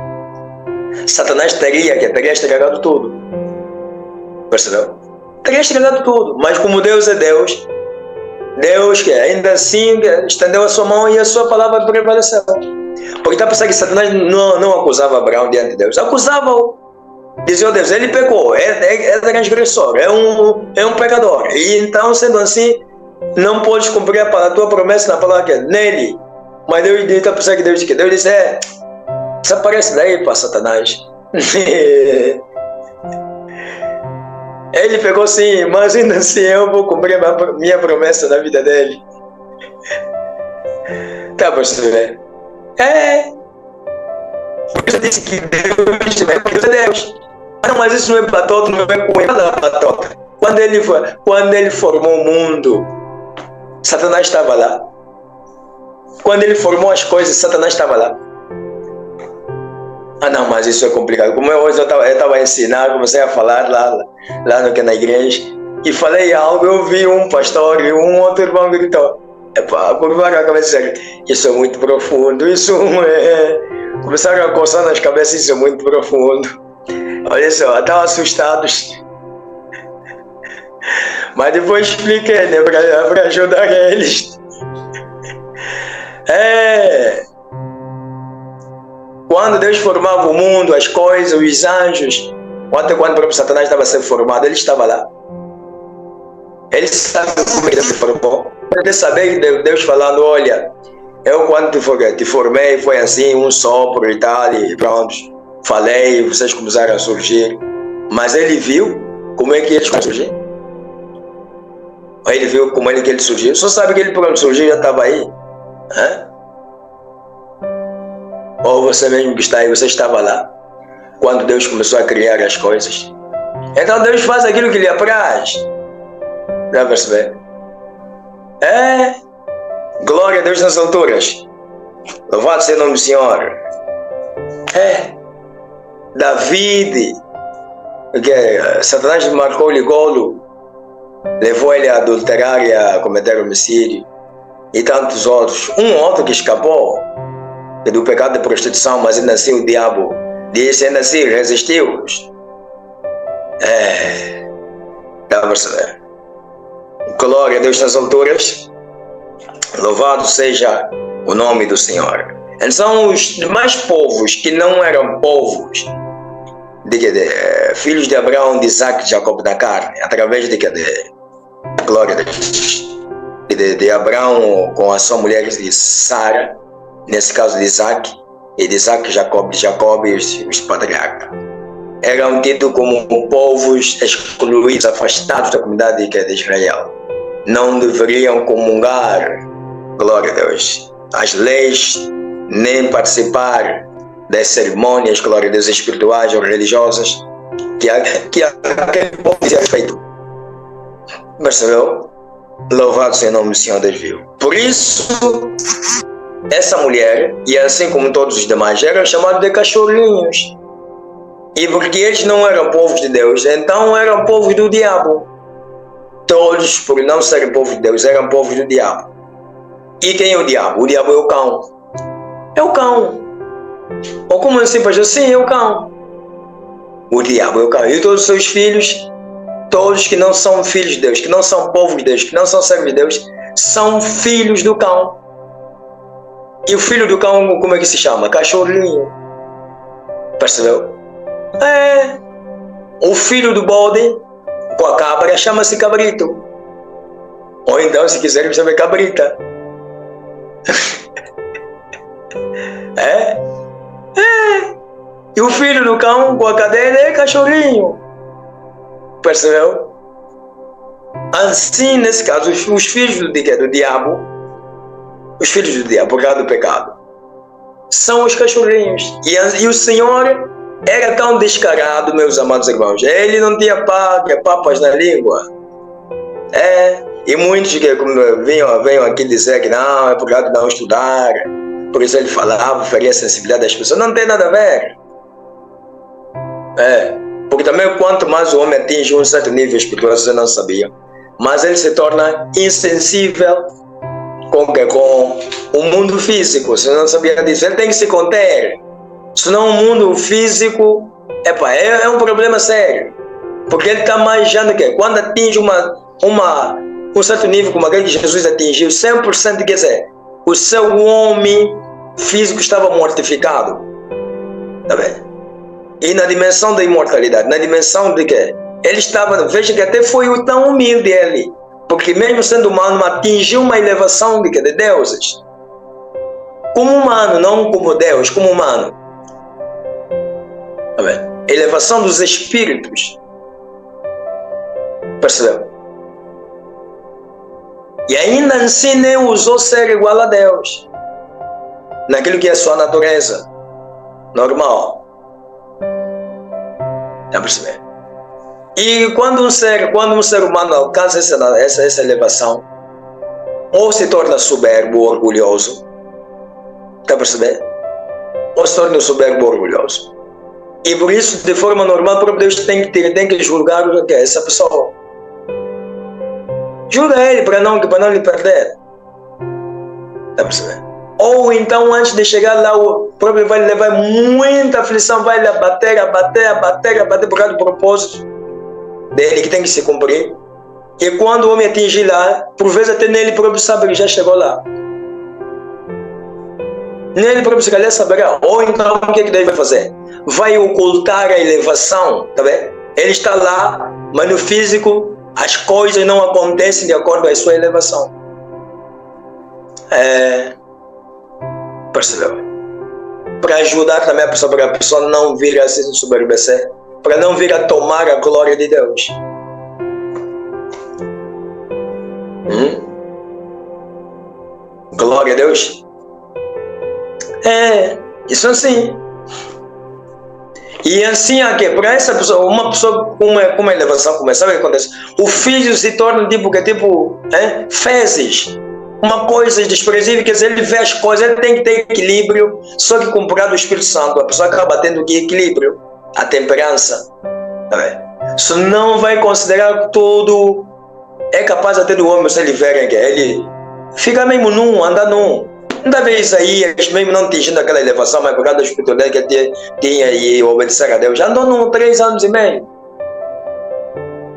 Satanás teria estragado tudo. Percebeu? Teria estragado tudo. Mas como Deus é Deus, Deus que ainda assim estendeu a sua mão e a sua palavra prevaleceu. Porque está pensando que Satanás não acusava Abraão diante de Deus. Acusava-o. Dizia, oh Deus, ele pecou, é transgressor, é um pecador. E então, sendo assim, não podes cumprir a tua promessa na palavra que é nele. Mas Deus está pensando que Deus disse, desaparece daí para Satanás. Ele pegou sim, mas ainda assim eu vou cumprir minha promessa na vida dele. Tá percebendo? Porque eu disse que Deus é Deus. Não, mas isso não é batota, não é coisa batota. Quando ele formou o mundo, Satanás estava lá. Quando ele formou as coisas, Satanás estava lá. Não, mas isso é complicado. Como hoje eu estava a ensinar, comecei a falar lá na igreja, e falei algo, eu vi um pastor e um outro irmão gritou. Curvaram a cabeça e disseram, isso é muito profundo, isso é... Começaram a coçar nas cabeças, isso é muito profundo. Olha só, estavam assustados. Mas depois expliquei, né, para ajudar eles. Quando Deus formava o mundo, as coisas, os anjos, até quando o próprio Satanás estava sendo formado, ele estava lá. Ele sabe como ele se formou. Ele saber que Deus falando, olha, eu quando te formei foi assim, um sopro e tal, e pronto, falei, vocês começaram a surgir. Mas ele viu como é que eles surgiram. Ele viu como é que ele surgiu. Só sabe que ele por onde surgiu já estava aí. Ou você mesmo que está aí, você estava lá quando Deus começou a criar as coisas. Então Deus faz aquilo que lhe apraz. Já percebeu? Glória a Deus nas alturas. Louvado seja o nome do Senhor. David, porque Satanás marcou-lhe golo, levou ele a adulterar e a cometer homicídio, e tantos outros. Um outro que escapou do pecado de prostituição, mas ainda assim o diabo disse, ainda assim resistiu. Dá para perceber? Glória a Deus nas alturas. Louvado seja o nome do Senhor. Então os demais povos que não eram povos filhos de Abraão, de Isaac, de Jacob da carne, através de glória a Deus, de Abraão com a sua mulher de Sara, nesse caso de Isaac, e de Isaac, Jacob, de Jacob e os patriarcas, eram tidos como povos excluídos, afastados da comunidade de Israel. Não deveriam comungar, glória a Deus, as leis, nem participar das cerimônias, glória a Deus, espirituais ou religiosas que aquele povo tinha feito. Percebeu? Louvado seja o nome do Senhor Deus viu. Por isso, essa mulher, e assim como todos os demais, eram chamados de cachorrinhos. E porque eles não eram povos de Deus, então eram povos do diabo. Todos, por não serem povos de Deus, eram povos do diabo. E quem é o diabo? O diabo é o cão. É o cão. Ou como assim, pastor? Sim, é o cão. O diabo é o cão. E todos os seus filhos, todos que não são filhos de Deus, que não são povo de Deus, que não são servos de Deus, são filhos do cão. E o filho do cão, como é que se chama? Cachorrinho. Percebeu? O filho do bode com a cabra chama-se cabrito. Ou então, se quiserem, chama cabrita. E o filho do cão com a cadeira é cachorrinho. Percebeu? Assim, nesse caso, os filhos do diabo, os filhos do diabo, por causa do pecado, são os cachorrinhos. E o Senhor era tão descarado, meus amados irmãos. Ele não tinha papas na língua. E muitos que vinham aqui dizer que não, é por causa de não estudar. Por isso ele falava, feria a sensibilidade das pessoas. Não tem nada a ver. Porque também quanto mais o homem atinge um certo nível espiritual, você não sabia, mas ele se torna insensível com o mundo físico. Você não sabia disso. Ele tem que se conter. Senão o mundo físico é um problema sério. Porque ele está mais já no que? Quando atinge um certo nível como aquele que Jesus atingiu, 100%, quer dizer, o seu homem físico estava mortificado. Tá vendo? E na dimensão da imortalidade, na dimensão de que ele estava, veja que até foi tão humilde ele, porque mesmo sendo humano, atingiu uma elevação de deuses. Como humano, não como Deus, como humano. Tá vendo? Elevação dos espíritos. Percebeu? E ainda assim nem usou ser igual a Deus. Naquilo que é sua natureza. Normal. Está percebendo? E quando um ser humano alcança essa elevação, ou se torna soberbo, orgulhoso. Está percebendo? Ou se torna soberbo, orgulhoso. E por isso, de forma normal, o próprio Deus tem que julgar essa pessoa. Julga ele para não lhe perder. Está percebendo? Ou então, antes de chegar lá, o próprio vai levar muita aflição, vai lhe abater por causa do propósito dele que tem que se cumprir. E quando o homem atingir lá, por vezes até nele próprio sabe que já chegou lá. Nele próprio se calhar saberá. Ou então, o que ele vai fazer? Vai ocultar a elevação, tá vendo? Ele está lá, mas no físico as coisas não acontecem de acordo com a sua elevação. Percebeu? Para ajudar também a pessoa, para a pessoa não vir a se soberbecer, para não vir a tomar a glória de Deus. Glória a Deus. Isso assim. E assim aqui, para essa pessoa, uma pessoa com uma elevação começa, sabe o que acontece? O filho se torna tipo fezes, uma coisa desprezível, quer dizer, ele vê as coisas, ele tem que ter equilíbrio, só que com o poder do Espírito Santo, a pessoa acaba tendo equilíbrio, a temperança. Isso não vai considerar tudo, é capaz até do homem, se ele ver que ele fica mesmo anda num. Ainda vê Isaías, mesmo não atingindo aquela elevação, mas por causa da espiritualidade que tinha e obedecer a Deus, já andou 3 anos e meio.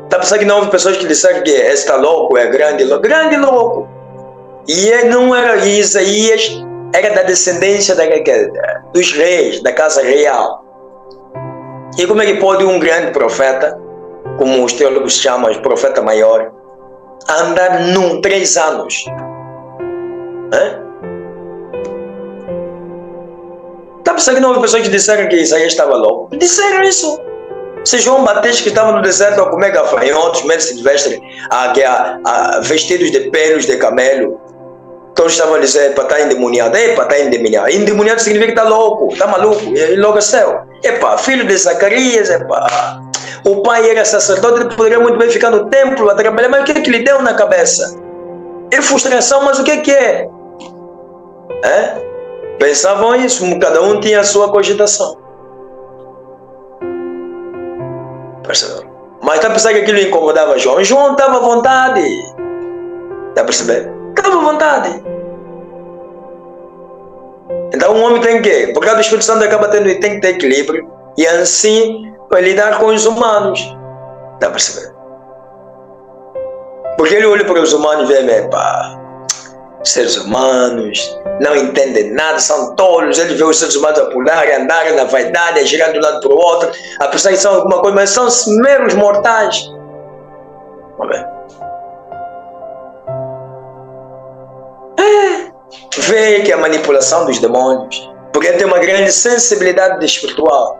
Está pensando que não houve pessoas que disseram que está louco, é grande louco. E ele não era Isaías, era da descendência dos reis, da casa real. E como é que pode um grande profeta, como os teólogos chamam, o profeta maior, andar 3 anos? Está pensando que não houve pessoas que disseram que Isaías estava louco? Disseram isso. Se João Batista, que estava no deserto a comer gafanhotos, meio silvestre, vestidos de pelos de camelo, todos estavam a dizer, para estar endemoniado. Está endemoniado. Endemoniado significa que está louco, está maluco, enlouqueceu. Filho de Zacarias, o pai era sacerdote, ele poderia muito bem ficar no templo a trabalhar, mas o que é que lhe deu na cabeça? É frustração, mas o que é? Pensavam isso, cada um tinha a sua cogitação. Percebeu? Mas está pensando que aquilo incomodava João? João estava à vontade. Está percebendo? Estava à vontade. Então um homem tem que, por causa do Espírito Santo, tem que ter equilíbrio e assim vai lidar com os humanos. Está percebendo? Porque ele olha para os humanos e vê, seres humanos não entendem nada, são tolos. Ele vê os seres humanos a pular, a andar na vaidade, a girar de um lado para o outro, a pensar que são alguma coisa, mas são meros mortais. Vê que é a manipulação dos demônios, porque ele tem uma grande sensibilidade espiritual,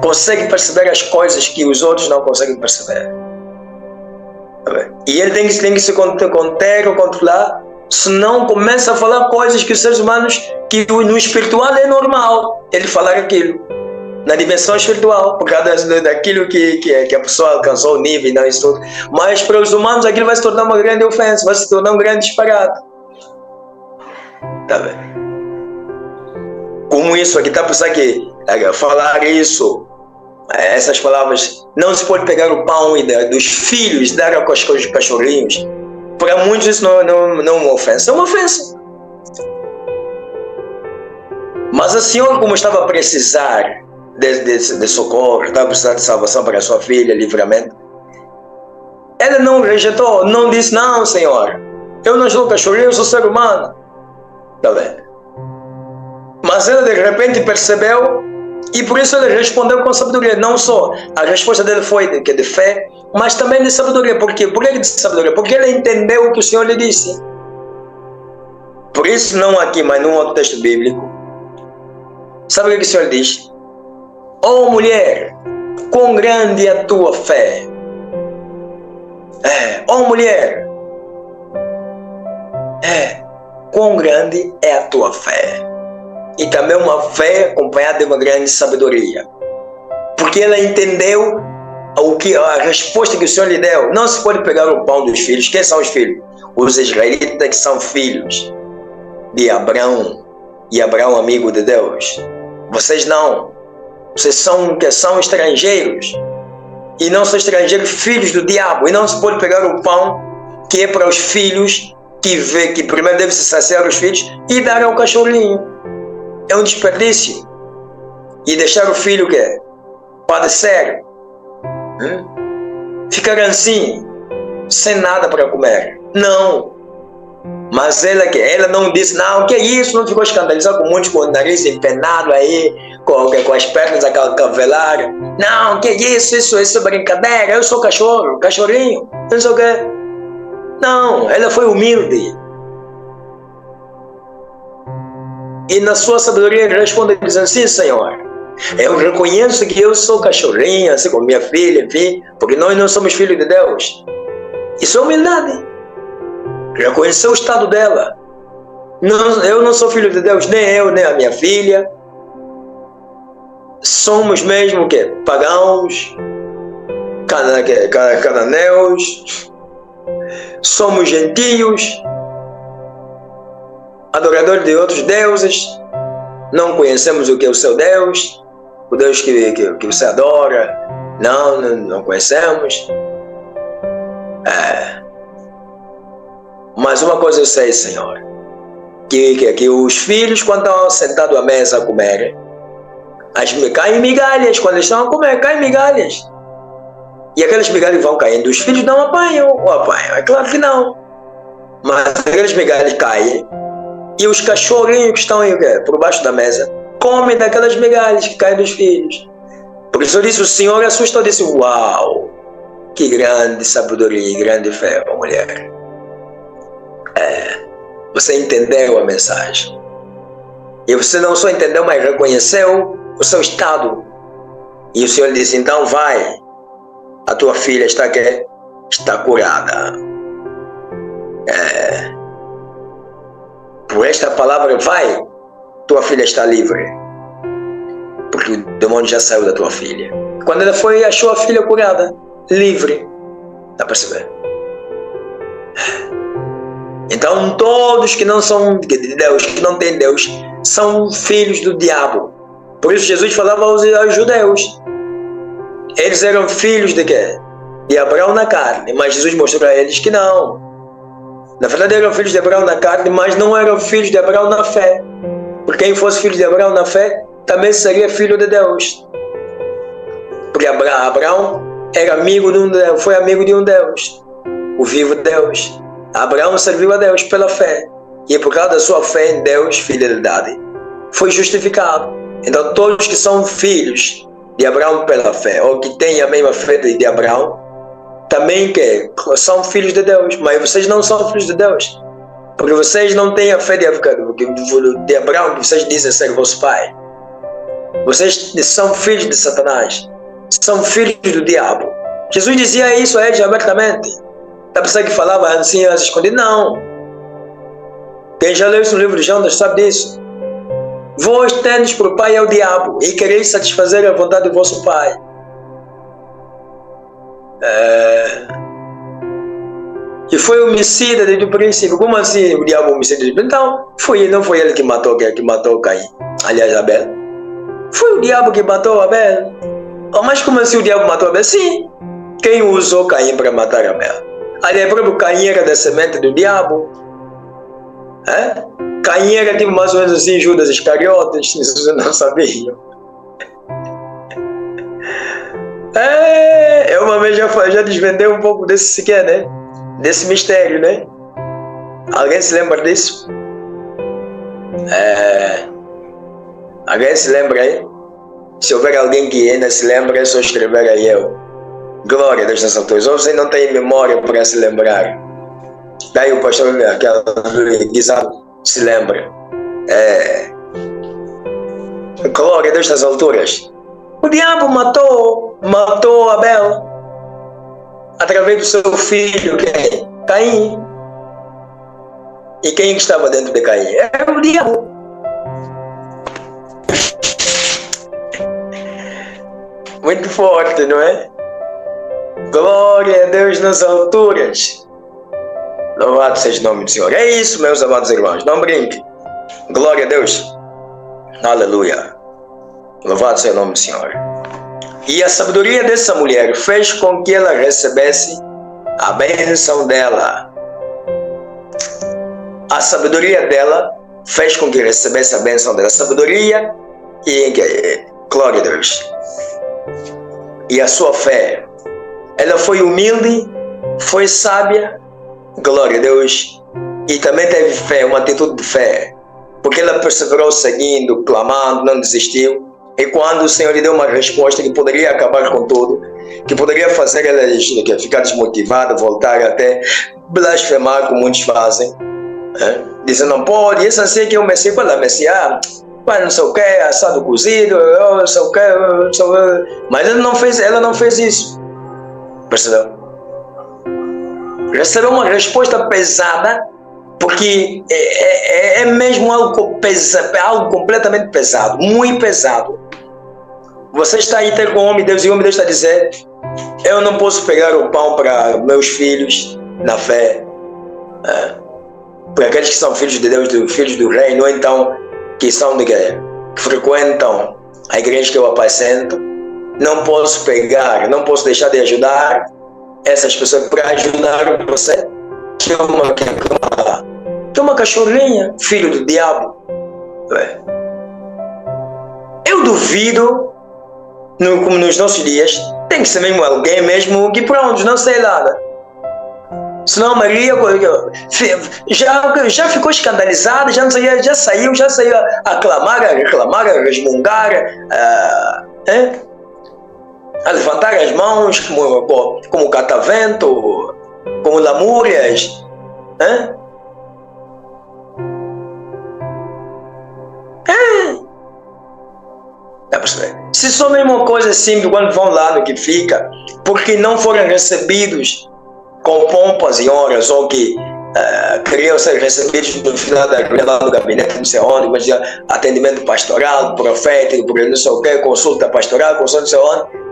consegue perceber as coisas que os outros não conseguem perceber. E ele tem que se conter ou controlar, senão começa a falar coisas que os seres humanos, que no espiritual é normal ele falar aquilo, na dimensão espiritual, por causa daquilo que a pessoa alcançou o nível e não isso tudo. Mas para os humanos aquilo vai se tornar uma grande ofensa, vai se tornar um grande disparate. Tá vendo? Como isso aqui, está pensando que falar isso, essas palavras, não se pode pegar o pão dos filhos, dar aos cachorrinhos. Para muitos isso não é uma ofensa, é uma ofensa. Mas a senhora, como estava a precisar de socorro, estava a precisar de salvação para a sua filha, livramento, ela não rejeitou, não disse, não senhora, eu não sou cachorrinho, eu sou ser humano. Tá vendo? Mas ela de repente percebeu e por isso ele respondeu com sabedoria. Não só a resposta dele foi de fé, mas também de sabedoria. Por quê? Por que de sabedoria? Porque ele entendeu o que o Senhor lhe disse. Por isso, não aqui, mas num outro texto bíblico. Sabe o que o Senhor diz? Oh mulher, quão grande é a tua fé. Oh mulher, quão grande é a tua fé. E também uma fé acompanhada de uma grande sabedoria. Porque ela entendeu a resposta que o Senhor lhe deu. Não se pode pegar o pão dos filhos. Quem são os filhos? Os israelitas que são filhos de Abraão. E Abraão amigo de Deus. Vocês não. Vocês são estrangeiros. E não são estrangeiros, filhos do diabo. E não se pode pegar o pão que é para os filhos que primeiro deve se saciar os filhos e dar ao cachorrinho. É um desperdício. E deixar o filho padecer. Ficar assim, sem nada para comer. Não. Mas ela não disse, não, que é isso? Não ficou escandalizado com muitos com o nariz empenado aí, com as pernas a cavelar. Não, que é isso? Isso é brincadeira. Eu sou cachorrinho. Não sei o quê. Não, ela foi humilde. E na sua sabedoria responde dizendo, sim, Senhor, eu reconheço que eu sou cachorrinho, assim como minha filha, enfim, porque nós não somos filhos de Deus. Isso é humildade. Reconhecer o estado dela. Eu não sou filho de Deus, nem eu, nem a minha filha. Somos mesmo pagãos, cananeus, somos gentios, adoradores de outros deuses, não conhecemos o que é o seu Deus, o Deus que você adora, não conhecemos. Mas uma coisa eu sei, Senhor, que os filhos, quando estão sentados à mesa a comer, caem migalhas, quando eles estão a comer, caem migalhas. E aquelas migalhas vão caindo, os filhos não apanham, ou apanham? É claro que não. Mas aquelas migalhas caem, e os cachorrinhos que estão aí, por baixo da mesa, comem daquelas migalhas que caem dos filhos. Por isso eu disse, o Senhor assustou, disse, uau, que grande sabedoria e grande fé, mulher. Você entendeu a mensagem. E você não só entendeu, mas reconheceu o seu estado. E o Senhor disse, então vai, a tua filha está curada. Por esta palavra, vai, tua filha está livre. Porque o demônio já saiu da tua filha. Quando ela foi, achou a filha curada, livre. Dá para perceber? Então todos que não são de Deus, que não têm Deus, são filhos do diabo. Por isso Jesus falava aos judeus. Eles eram filhos de quê? De Abraão na carne, mas Jesus mostrou a eles que não. Na verdade eram filhos de Abraão na carne, mas não eram filhos de Abraão na fé. Porque quem fosse filho de Abraão na fé, também seria filho de Deus. Porque Abraão era foi amigo de um Deus, o vivo Deus. Abraão serviu a Deus pela fé. E por causa da sua fé em Deus, fidelidade, foi justificado. Então todos que são filhos de Abraão pela fé, ou que têm a mesma fé de Abraão, também são filhos de Deus. Mas vocês não são filhos de Deus. Porque vocês não têm a fé de Abraão, que vocês dizem ser vosso pai. Vocês são filhos de Satanás. São filhos do diabo. Jesus dizia isso a eles abertamente. A pessoa que falava assim, às escondidas, não. Quem já leu isso no livro de Jonas sabe disso. Vós tendes por pai ao diabo e quereis satisfazer a vontade do vosso pai. E foi homicida desde o princípio. Como assim o diabo homicida? Então, não foi ele que matou Caim. Aliás, Abel. Foi o diabo que matou Abel. Mas como assim o diabo matou Abel? Sim. Quem usou Caim para matar Abel? Aliás, próprio Caim era da semente do diabo. Caim era tipo mais ou menos assim, Judas Iscariotes, se vocês não sabiam. Eu uma vez já desvendei um pouco desse né? Desse mistério, né? Alguém se lembra disso? Alguém se lembra aí? Se houver alguém que ainda se lembra, é só escrever aí eu. Glória a Deus nessas alturas. Ou você não tem memória para se lembrar. Daí o pastor aquela diz se lembra. Glória a Deus nas alturas. O diabo matou Abel através do seu filho, quem? Caim. E quem estava dentro de Caim? É o diabo. Muito forte, não é? Glória a Deus nas alturas. Louvado seja o nome do Senhor. É isso, meus amados irmãos. Não brinque. Glória a Deus. Aleluia. Louvado seja o nome do Senhor. E a sabedoria dessa mulher fez com que ela recebesse a bênção dela. A sabedoria dela fez com que recebesse a bênção dela. A sabedoria e glória a Deus. E a sua fé. Ela foi humilde, foi sábia, glória a Deus. E também teve fé, uma atitude de fé. Porque ela perseverou seguindo, clamando, não desistiu. E quando o Senhor lhe deu uma resposta que poderia acabar com tudo, que poderia fazer ela ficar desmotivada, voltar até blasfemar, como muitos fazem, dizendo, não pode, isso assim que é o Messias, qual é o Messias? Mas não sei o que, assado cozido, não sei o que, mas ela não fez isso. Percebeu? Recebeu uma resposta pesada, porque é mesmo algo completamente pesado, muito pesado. Você está aí ter com o homem de Deus e o homem de Deus está a dizer, eu não posso pegar o pão para meus filhos na fé, para aqueles que são filhos de Deus, filhos do reino, ou então que são que frequentam a igreja que eu apacento, não posso pegar, não posso deixar de ajudar essas pessoas para ajudar você, que é uma cachorrinha, filho do diabo. Eu duvido, como nos nossos dias, tem que ser mesmo alguém mesmo que pronto, não sei nada. Senão Maria já ficou escandalizada, já saiu a clamar, a reclamar, a resmungar, a levantar as mãos como catavento, como lamúrias. Se só mesmo uma coisa simples, quando vão lá no que fica, porque não foram recebidos com pompas e honras, ou que queriam ser recebidos no final da reunião lá no gabinete, não sei onde, mas atendimento pastoral, profético, porque não sei o que, consulta pastoral, consulta não sei onde.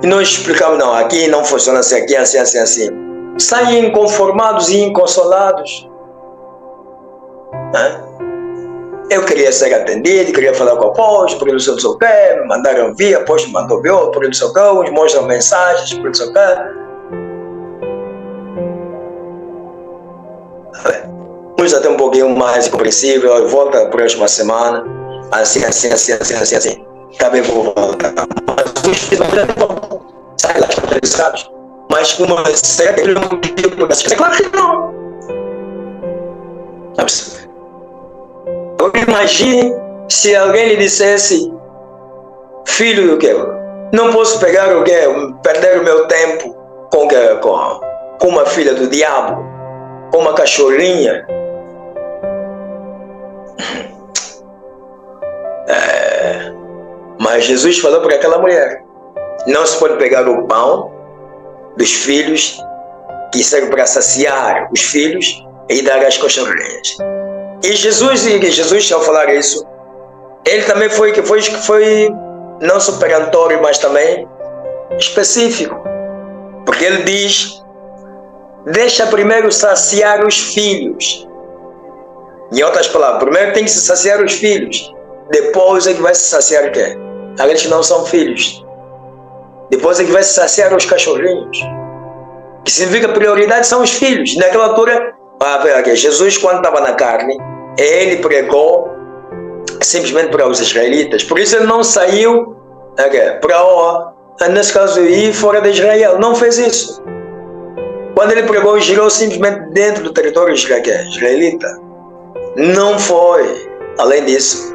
E nós explicamos, não, aqui não funciona assim, aqui assim, assim, assim. Saem inconformados e inconsolados. Eu queria ser atendido, queria falar com o apóstolo, porque não sei o que, me mandaram vir, o apóstolo mandou vir, porque não sei o que, uns mostram mensagens, porque não sei o que. Uns até um pouquinho mais compreensível, volta a próxima semana, assim. Tá bem, vou voltar. Mas os filhos sai lá, sabe? Mas uma será que ele não pediu por essa? Claro que não. Imagine se alguém lhe dissesse, filho do que? Não posso pegar o quê? Perder o meu tempo com uma filha do diabo, com uma cachorrinha. Mas Jesus falou para aquela mulher, não se pode pegar o pão dos filhos que serve para saciar os filhos e dar às cachorrinhas. E Jesus, ao falar isso, ele também foi não só perentório, mas também específico. Porque ele diz, deixa primeiro saciar os filhos. Em outras palavras, primeiro tem que se saciar os filhos. Depois é que vai se saciar o quê? Aqueles que não são filhos. Depois é que vai se saciar os cachorrinhos. Que significa prioridade são os filhos. Naquela altura, Jesus, quando estava na carne, ele pregou simplesmente para os israelitas. Por isso ele não saiu para, nesse caso, ir fora de Israel. Não fez isso. Quando ele pregou, girou simplesmente dentro do território israelita. Não foi. Além disso,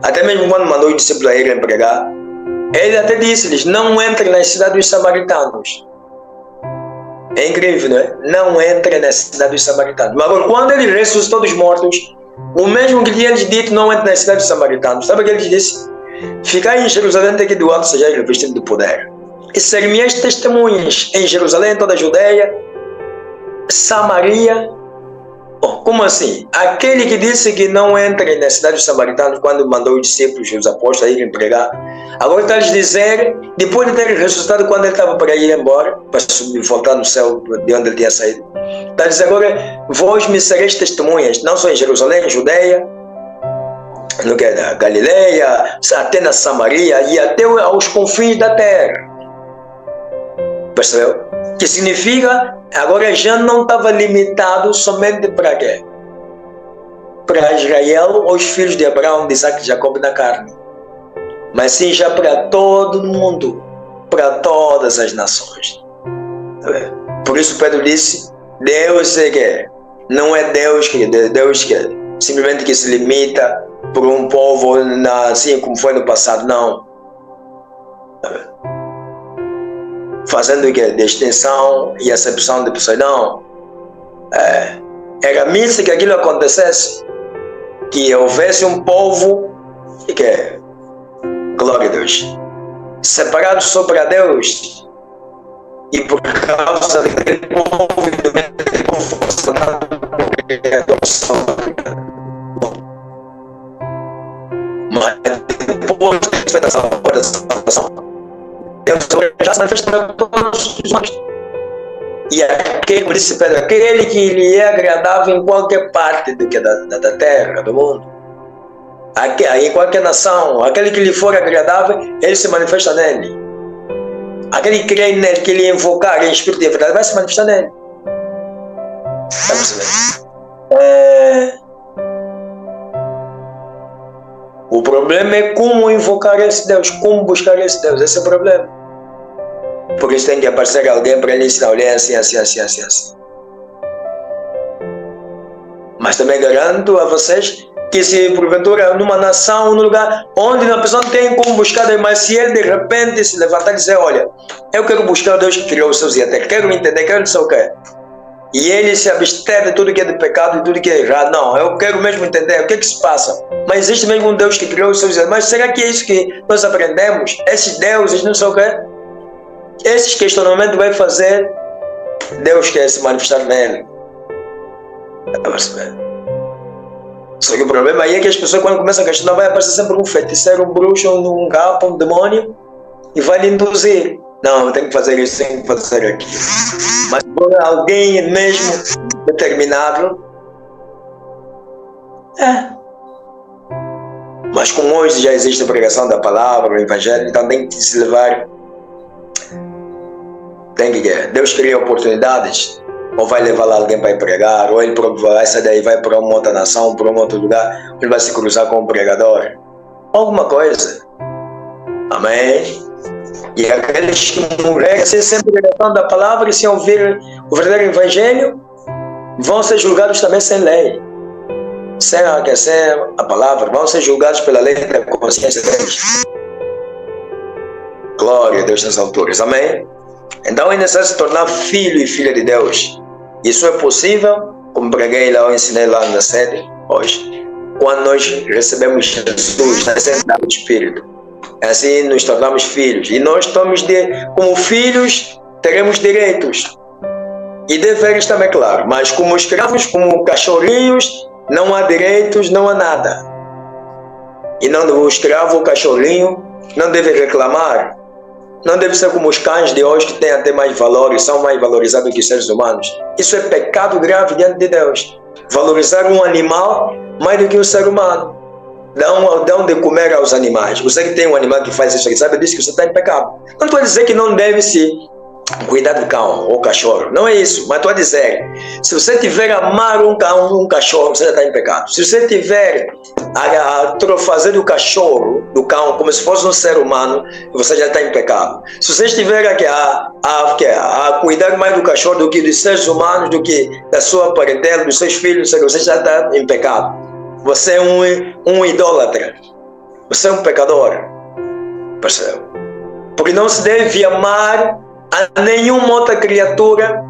Até mesmo quando mandou os discípulos a irem pregar, ele até disse-lhes, não entrem na cidade dos samaritanos. É incrível, não é? Não entrem na cidade dos samaritanos. Mas agora, quando ele ressuscitou dos mortos, o mesmo que tinha lhes dito, não entrem na cidade dos samaritanos. Sabe o que ele disse? Ficai em Jerusalém até que do alto sejais revestidos de poder. E ser-me-eis testemunhas em Jerusalém, em toda a Judeia, Samaria. Oh, como assim? Aquele que disse que não entrem na cidade dos samaritanos quando mandou os discípulos e os apóstolos a irem pregar, agora está a lhes dizer, depois de ter ressuscitado quando ele estava para ir embora, para voltar no céu de onde ele tinha saído, está a dizer agora, vós me sereis testemunhas, não só em Jerusalém, Judeia, no que é da Galileia, até na Samaria e até aos confins da terra. Percebeu? Que significa, agora já não estava limitado somente para quê? Para Israel ou os filhos de Abraão, de Isaac e Jacob na carne. Mas sim já para todo mundo, para todas as nações. Por isso Pedro disse, Deus é que não é Deus que simplesmente que se limita por um povo assim como foi no passado, não. Fazendo o que? Distinção e acepção de pessoas. Não. Era missa que aquilo acontecesse. Que houvesse um povo que, glória a Deus, separado só para Deus. E por causa daquele povo e do força mas depois da salvação, Deus já se manifesta para todos os homens. E aquele, por isso Pedro, aquele que lhe é agradável em qualquer parte da terra, do mundo, em qualquer nação, aquele que lhe for agradável, ele se manifesta nele. Aquele que crê nele, que lhe invocar em espírito e verdade, vai se manifestar nele. Está percebendo? O problema é como invocar esse Deus, como buscar esse Deus. Esse é o problema. Por isso tem que aparecer alguém para lhe ensinar, olha assim. Mas também garanto a vocês que se porventura numa nação, num lugar onde a pessoa não tem como buscar Deus, mas se ele de repente se levantar e dizer, olha, eu quero buscar Deus que criou os céus e a terra, quero entender, quero não sei o quê. E ele se abster de tudo que é de pecado e tudo que é errado. Não, eu quero mesmo entender o que é que se passa. Mas existe mesmo um Deus que criou os céus e a terra. Mas será que é isso que nós aprendemos? Esses deuses, não sei o quê. Esses questionamentos vai fazer Deus quer se manifestar nele. Está percebendo? Só que o problema aí é que as pessoas quando começam a questionar vai aparecer sempre um feiticeiro, um bruxo, um gato, um demônio e vai lhe induzir. Não, eu tenho que fazer isso, tenho que fazer aquilo. Mas por alguém mesmo determinado, Mas como hoje já existe a pregação da palavra, o evangelho, então tem que se levar. Deus cria oportunidades, ou vai levar lá alguém para ir pregar, ou ele vai sair daí, vai para uma outra nação, para um outro lugar, ele vai se cruzar com um pregador. Alguma coisa. Amém? E aqueles que morrerem sem pregação da palavra e sem ouvir o verdadeiro evangelho, vão ser julgados também sem lei. Sem a palavra, vão ser julgados pela lei da consciência deles. Glória a Deus nas alturas. Amém? Então é necessário se tornar filho e filha de Deus. Isso é possível, como preguei lá, eu ensinei lá na sede hoje, quando nós recebemos Jesus, nascemos do Espírito. Assim nos tornamos filhos. E nós como filhos, teremos direitos. E deveres também, claro. Mas como escravos, como cachorrinhos, não há direitos, não há nada. E não o escravo, o cachorrinho, não deve reclamar. Não deve ser como os cães de hoje, que têm até mais valor e são mais valorizados que os seres humanos. Isso é pecado grave diante de Deus. Valorizar um animal mais do que um ser humano. Dão de comer aos animais. Você que tem um animal que faz isso aqui, sabe disso que você está em pecado. Não estou a dizer que não deve se cuidar do cão ou cachorro. Não é isso. Mas estou a dizer, se você tiver a amar um cão ou um cachorro, você já está em pecado. Se você tiver a fazer do cachorro, do cão, como se fosse um ser humano, você já está em pecado. Se você estiver aqui a cuidar mais do cachorro do que dos seres humanos, do que da sua parentela, dos seus filhos, você já está em pecado. Você é um idólatra. Você é um pecador. Percebe? Porque não se deve amar a nenhuma outra criatura.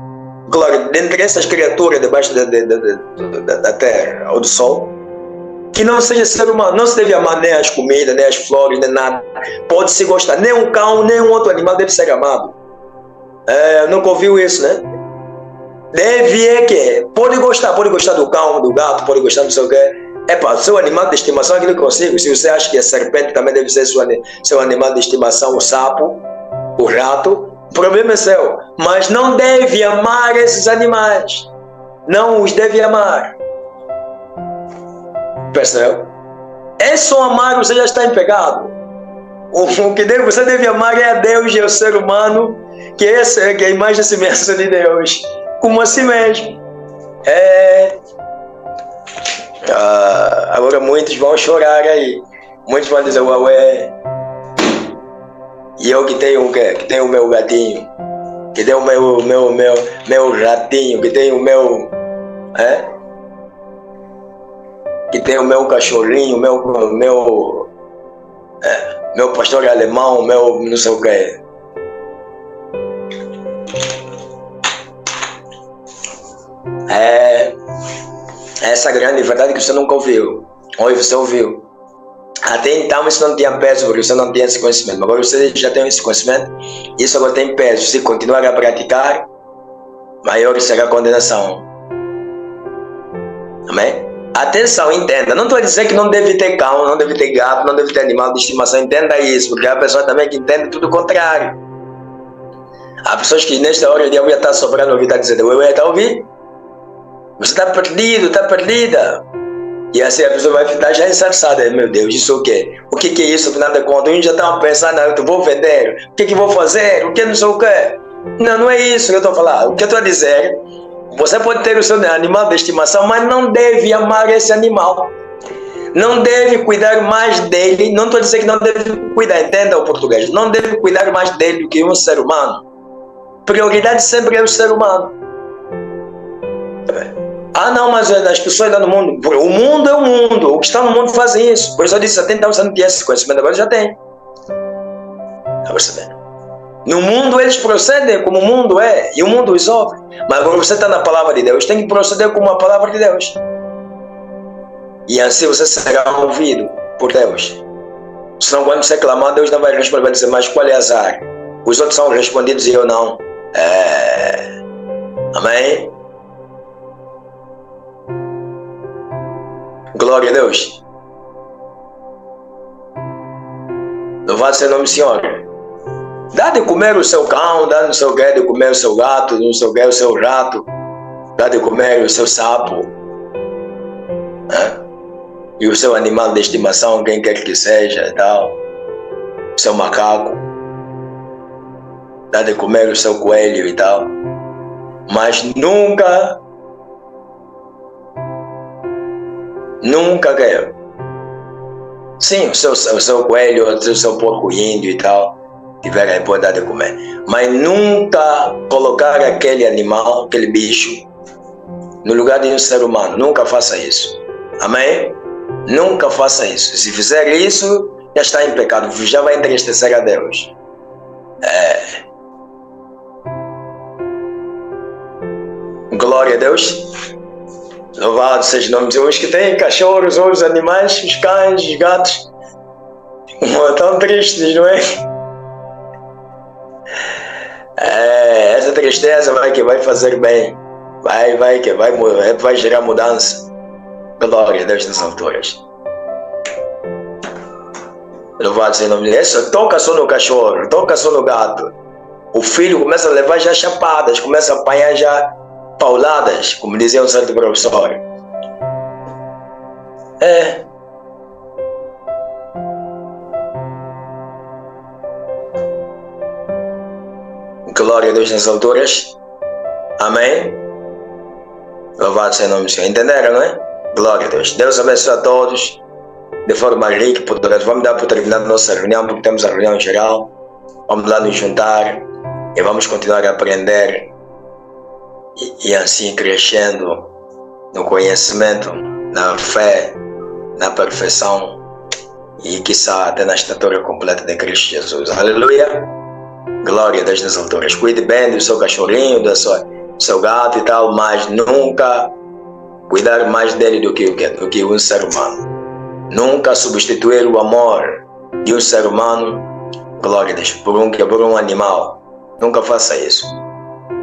Claro, dentre essas criaturas debaixo da terra ou do sol, que não seja ser humano. Não se deve amar nem as comidas, nem as flores, nem nada. Pode-se gostar. Nem um cão, nem um outro animal deve ser amado. Nunca ouviu isso, né? Deve é que pode gostar do cão, do gato, pode gostar do seu quê. Seu animal de estimação é aquilo que eu consigo. Se você acha que a serpente também deve ser seu animal de estimação, o sapo, o rato, o problema é seu. Mas não deve amar esses animais. Não os deve amar. Percebe? É só amar, você já está em pecado. O que você deve amar é a Deus e ao ser humano, que é a imagem e semelhança de Deus, como a si mesmo. Agora muitos vão chorar aí. Muitos vão dizer, ué, e eu que tenho o quê? Que tenho o meu gatinho, que tenho o meu ratinho, que tenho o meu... que tenho o meu cachorrinho, meu pastor alemão, meu não sei o quê. Essa grande verdade que você nunca ouviu. Ou você ouviu. Até então isso não tinha peso, porque você não tinha esse conhecimento. Agora você já tem esse conhecimento. Isso agora tem peso. Se continuar a praticar, maior será a condenação. Amém? Atenção, entenda. Não estou a dizer que não deve ter cão, não deve ter gato, não deve ter animal de estimação. Entenda isso, porque há pessoas também que entendem tudo o contrário. Há pessoas que nesta hora o diabo já está soprando ouvido, está dizendo, ué, está ouvindo? Você está perdido, está perdida. E assim a pessoa vai ficar já ensarsada. Meu Deus, isso o quê? O que é isso? Afinal de contas, uns já estão pensando, eu vou vender, o que vou fazer, o que não sei o quê. Não é isso que eu estou a falar. O que eu estou a dizer, você pode ter o seu animal de estimação, mas não deve amar esse animal. Não deve cuidar mais dele. Não estou a dizer que não deve cuidar, entenda o português. Não deve cuidar mais dele do que um ser humano. Prioridade sempre é o ser humano. Não, mas as pessoas lá no mundo, o mundo é o mundo, o que está no mundo fazem isso. Por isso eu disse, até então você não tinha esse conhecimento, agora já tem. Está percebendo? No mundo eles procedem como o mundo é, e o mundo os ouve. Mas agora você está na palavra de Deus, tem que proceder como a palavra de Deus. E assim você será ouvido por Deus. Senão quando você clamar, Deus não vai responder, vai dizer, mas qual é azar? Os outros são respondidos e eu não. Amém? Glória a Deus. Louvado seja o nome do Senhor. Dá de comer o seu cão, dá não sei o que, de comer o seu gato, não sei o que, o seu rato. Dá de comer o seu sapo. E o seu animal de estimação, quem quer que seja, tal. O seu macaco. Dá de comer o seu coelho e tal. Mas nunca quero. Sim, o seu coelho, o seu porco índio e tal, tiver a oportunidade de comer. Mas nunca colocar aquele animal, aquele bicho, no lugar de um ser humano. Nunca faça isso. Amém? Nunca faça isso. Se fizer isso, já está em pecado. Já vai entristecer a Deus. Glória a Deus. Louvado seja o nome de Deus. Os que têm cachorros, ou os animais, os cães, os gatos, tão tristes, não é? Essa tristeza vai fazer bem. Vai gerar mudança. Glória a Deus nas alturas. Louvado seja o nome de Deus. Toca só no cachorro, toca só no gato. O filho começa a levar já chapadas, começa a apanhar já pauladas, como dizia um certo professor. Glória a Deus nas alturas. Amém? Louvado seja o nome do Senhor. Entenderam, não é? Glória a Deus. Deus abençoe a todos de forma rica e poderosa. Vamos dar por terminada a nossa reunião, porque temos a reunião geral. Vamos lá nos juntar e vamos continuar a aprender e assim crescendo no conhecimento, na fé, na perfeição e quiçá até na estatura completa de Cristo Jesus. Aleluia! Glória a Deus nas alturas. Cuide bem do seu cachorrinho, do seu gato e tal, mas nunca cuidar mais dele do que um ser humano. Nunca substituir o amor de um ser humano, glória a Deus, por um animal. Nunca faça isso.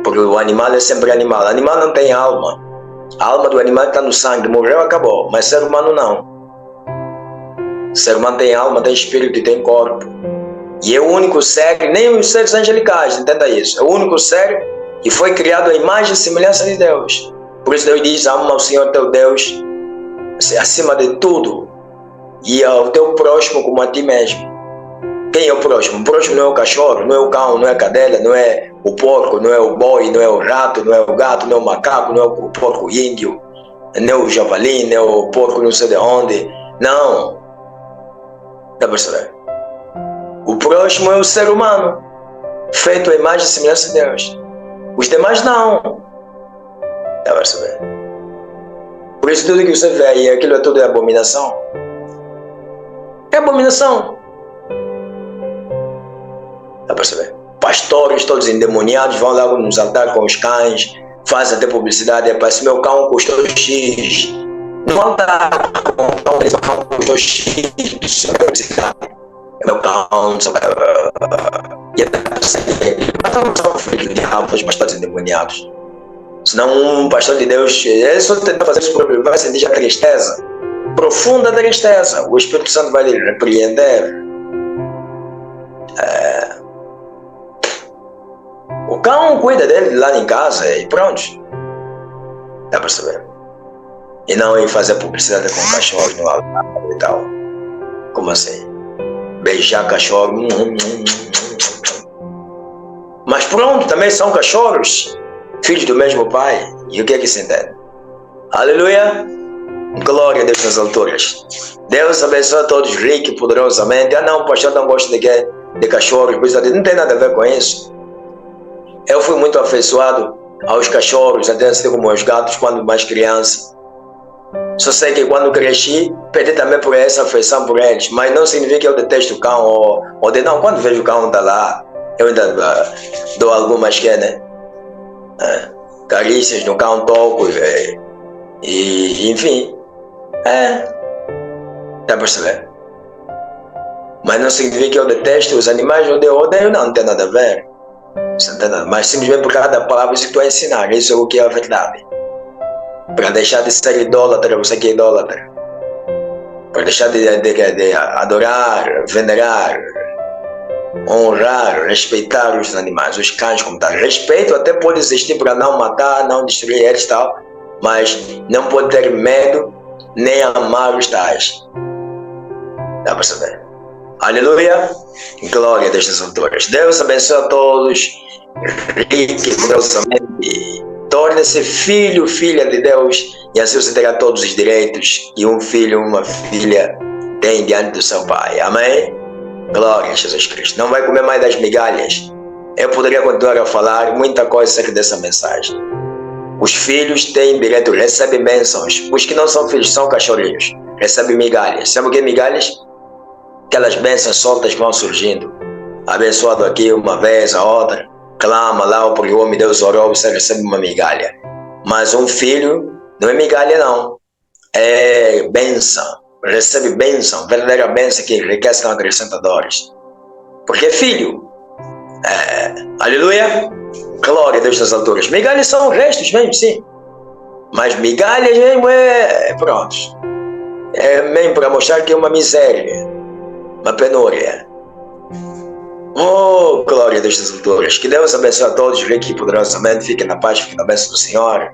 Porque o animal é sempre animal. O animal não tem alma. A alma do animal está no sangue. Morreu, acabou. Mas ser humano não. O ser humano tem alma, tem espírito e tem corpo. E é o único ser, nem os seres angelicais, entenda isso. É o único ser que foi criado à imagem e semelhança de Deus. Por isso Deus diz: ama o Senhor teu Deus acima de tudo, e ao teu próximo como a ti mesmo. Quem é o próximo? O próximo não é o cachorro, não é o cão, não é a cadela, não é o porco, não é o boi, não é o rato, não é o gato, não é o macaco, não é o porco índio, não é o javali, não é o porco não sei de onde. Não. Está percebendo? O próximo é o ser humano, feito à imagem e semelhança de Deus. Os demais não. Está percebendo? Por isso tudo que você vê aí, aquilo é tudo é abominação. É abominação. Está percebendo? Pastores todos endemoniados vão lá nos altares com os cães, fazem até publicidade. É para esse meu cão custou X. No altar, o cão custou X. Meu cão, são filhos do diabo, os pastores endemoniados. Senão um pastor de Deus, ele só tenta fazer isso próprio, vai sentir a tristeza, profunda tristeza. O Espírito Santo vai lhe repreender. O cão cuida dele lá em casa e pronto. Dá para saber. E não ir fazer publicidade com cachorros no altar e tal. Como assim? Beijar cachorro. Mas pronto, também são cachorros, filhos do mesmo pai. E o que é que se entende? Aleluia! Glória a Deus nas alturas. Deus abençoe a todos rico e poderosamente. Não, o pastor não gosta de cachorros. Não tem nada a ver com isso. Eu fui muito afeiçoado aos cachorros, até assim como aos gatos, quando mais criança. Só sei que quando cresci, perdi também por essa afeição por eles. Mas não significa que eu detesto o cão ou não. Quando vejo o cão tá lá, eu ainda dou algumas carícias no cão, toco e enfim. Dá pra perceber? Mas não significa que eu detesto os animais, eu odeio não tem nada a ver. Mas simplesmente por causa da palavra que tu vai ensinar, isso é o que é a verdade. Para deixar de ser idólatra, você que é idólatra. Para deixar de adorar, venerar, honrar, respeitar os animais, os cães como tal. Respeito até pode existir para não matar, não destruir eles e tal, mas não pode ter medo nem amar os tais. Dá para saber? Aleluia! Glória a Deus nas alturas. Deus abençoe a todos, rico e poderosamente. Torne-se filho, filha de Deus, e assim você terá todos os direitos que um filho, uma filha tem diante do seu pai. Amém? Glória a Jesus Cristo. Não vai comer mais das migalhas. Eu poderia continuar a falar muita coisa acerca dessa mensagem. Os filhos têm direito, recebem bênçãos. Os que não são filhos são cachorrinhos, recebem migalhas. Sabe o que é migalhas? Aquelas bênçãos soltas vão surgindo. Abençoado aqui uma vez, a outra. Clama lá, porque o homem Deus orou, você recebe uma migalha. Mas um filho não é migalha não. É bênção. Recebe bênção, verdadeira bênção que enriquece, não acrescenta dores. Porque é filho. Aleluia. Glória a Deus nas alturas. Migalhas são restos mesmo, sim. Mas migalhas mesmo pronto. É mesmo para mostrar que é uma miséria. Uma penúria. Oh, glória a Deus nas alturas. Que Deus abençoe a todos, rico e poderosamente. Fiquem na paz, fiquem na bênção do Senhor.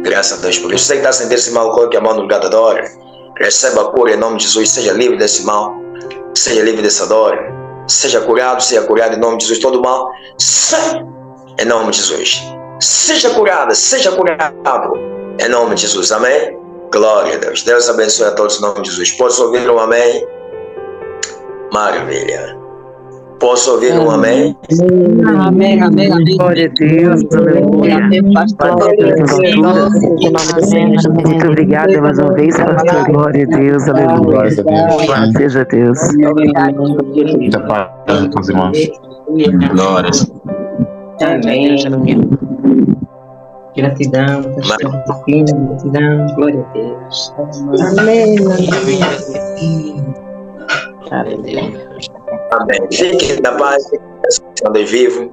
Graças a Deus por isso. Você que está sentindo-se mal, coloque a mão no lugar da dor. Receba a cura em nome de Jesus. Seja livre desse mal. Seja livre dessa dor. Seja curado em nome de Jesus. Todo mal, sai em nome de Jesus. Seja curado em nome de Jesus. Amém? Glória a Deus. Deus abençoe a todos em nome de Jesus. Posso ouvir um amém? Maravilha. Posso ouvir um amém? Amém, amém, amém. Glória a Deus, aleluia. Glória a Deus nas alturas. Em nome do Senhor. Muito obrigada mais uma vez, pastor. Glória a Deus, aleluia. Glória a Deus. Louvado seja Deus. Muita paz a todos os irmãos. Glórias. Amém. Gratidão, pastor Rufino, gratidão, glória a Deus. Amém. Amém. Fiquem na paz, quando eu vivo.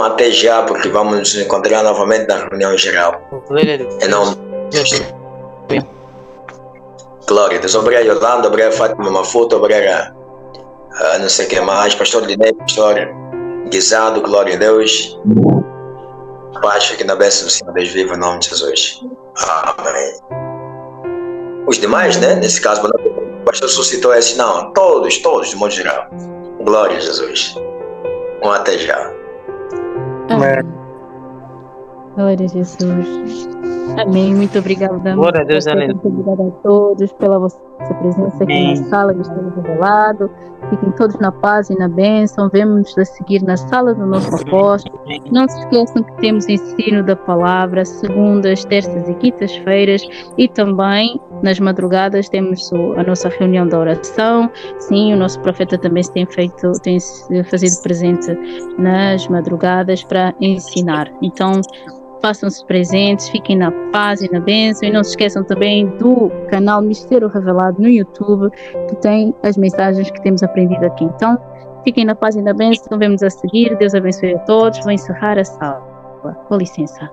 Até já, porque vamos nos encontrar novamente na reunião geral. Em nome de Jesus. Glória a Deus. Obrigado, Yolanda. Obrigado, Fátima Mafuto. Obrigado, não sei quem mais. Pastor Linei, Pastor Guisado. Glória a Deus. Paz, fique na bênção do Senhor Deus vivo, em nome de Jesus. Amém. Os demais, né? Nesse caso, o pastor suscitou esse, não. Todos, de modo geral. Glória a Jesus. Até já. Amém. Glória a Jesus. Amém. Muito obrigada. Glória a Deus, aleluia. Muito obrigada a todos pela vossa presença aqui na sala de estudo revelado. Fiquem todos na paz e na bênção. Vemo-nos a seguir na sala do nosso apóstolo. Não se esqueçam que temos ensino da palavra segundas, terças e quintas-feiras, e também nas madrugadas temos a nossa reunião da oração. Sim, o nosso profeta também tem se fazido presente nas madrugadas para ensinar. Então, façam-se presentes, fiquem na paz e na bênção, e não se esqueçam também do canal Mistério Revelado no YouTube, que tem as mensagens que temos aprendido aqui. Então, fiquem na paz e na bênção, vemos a seguir. Deus abençoe a todos. Vou encerrar a sala. Com licença.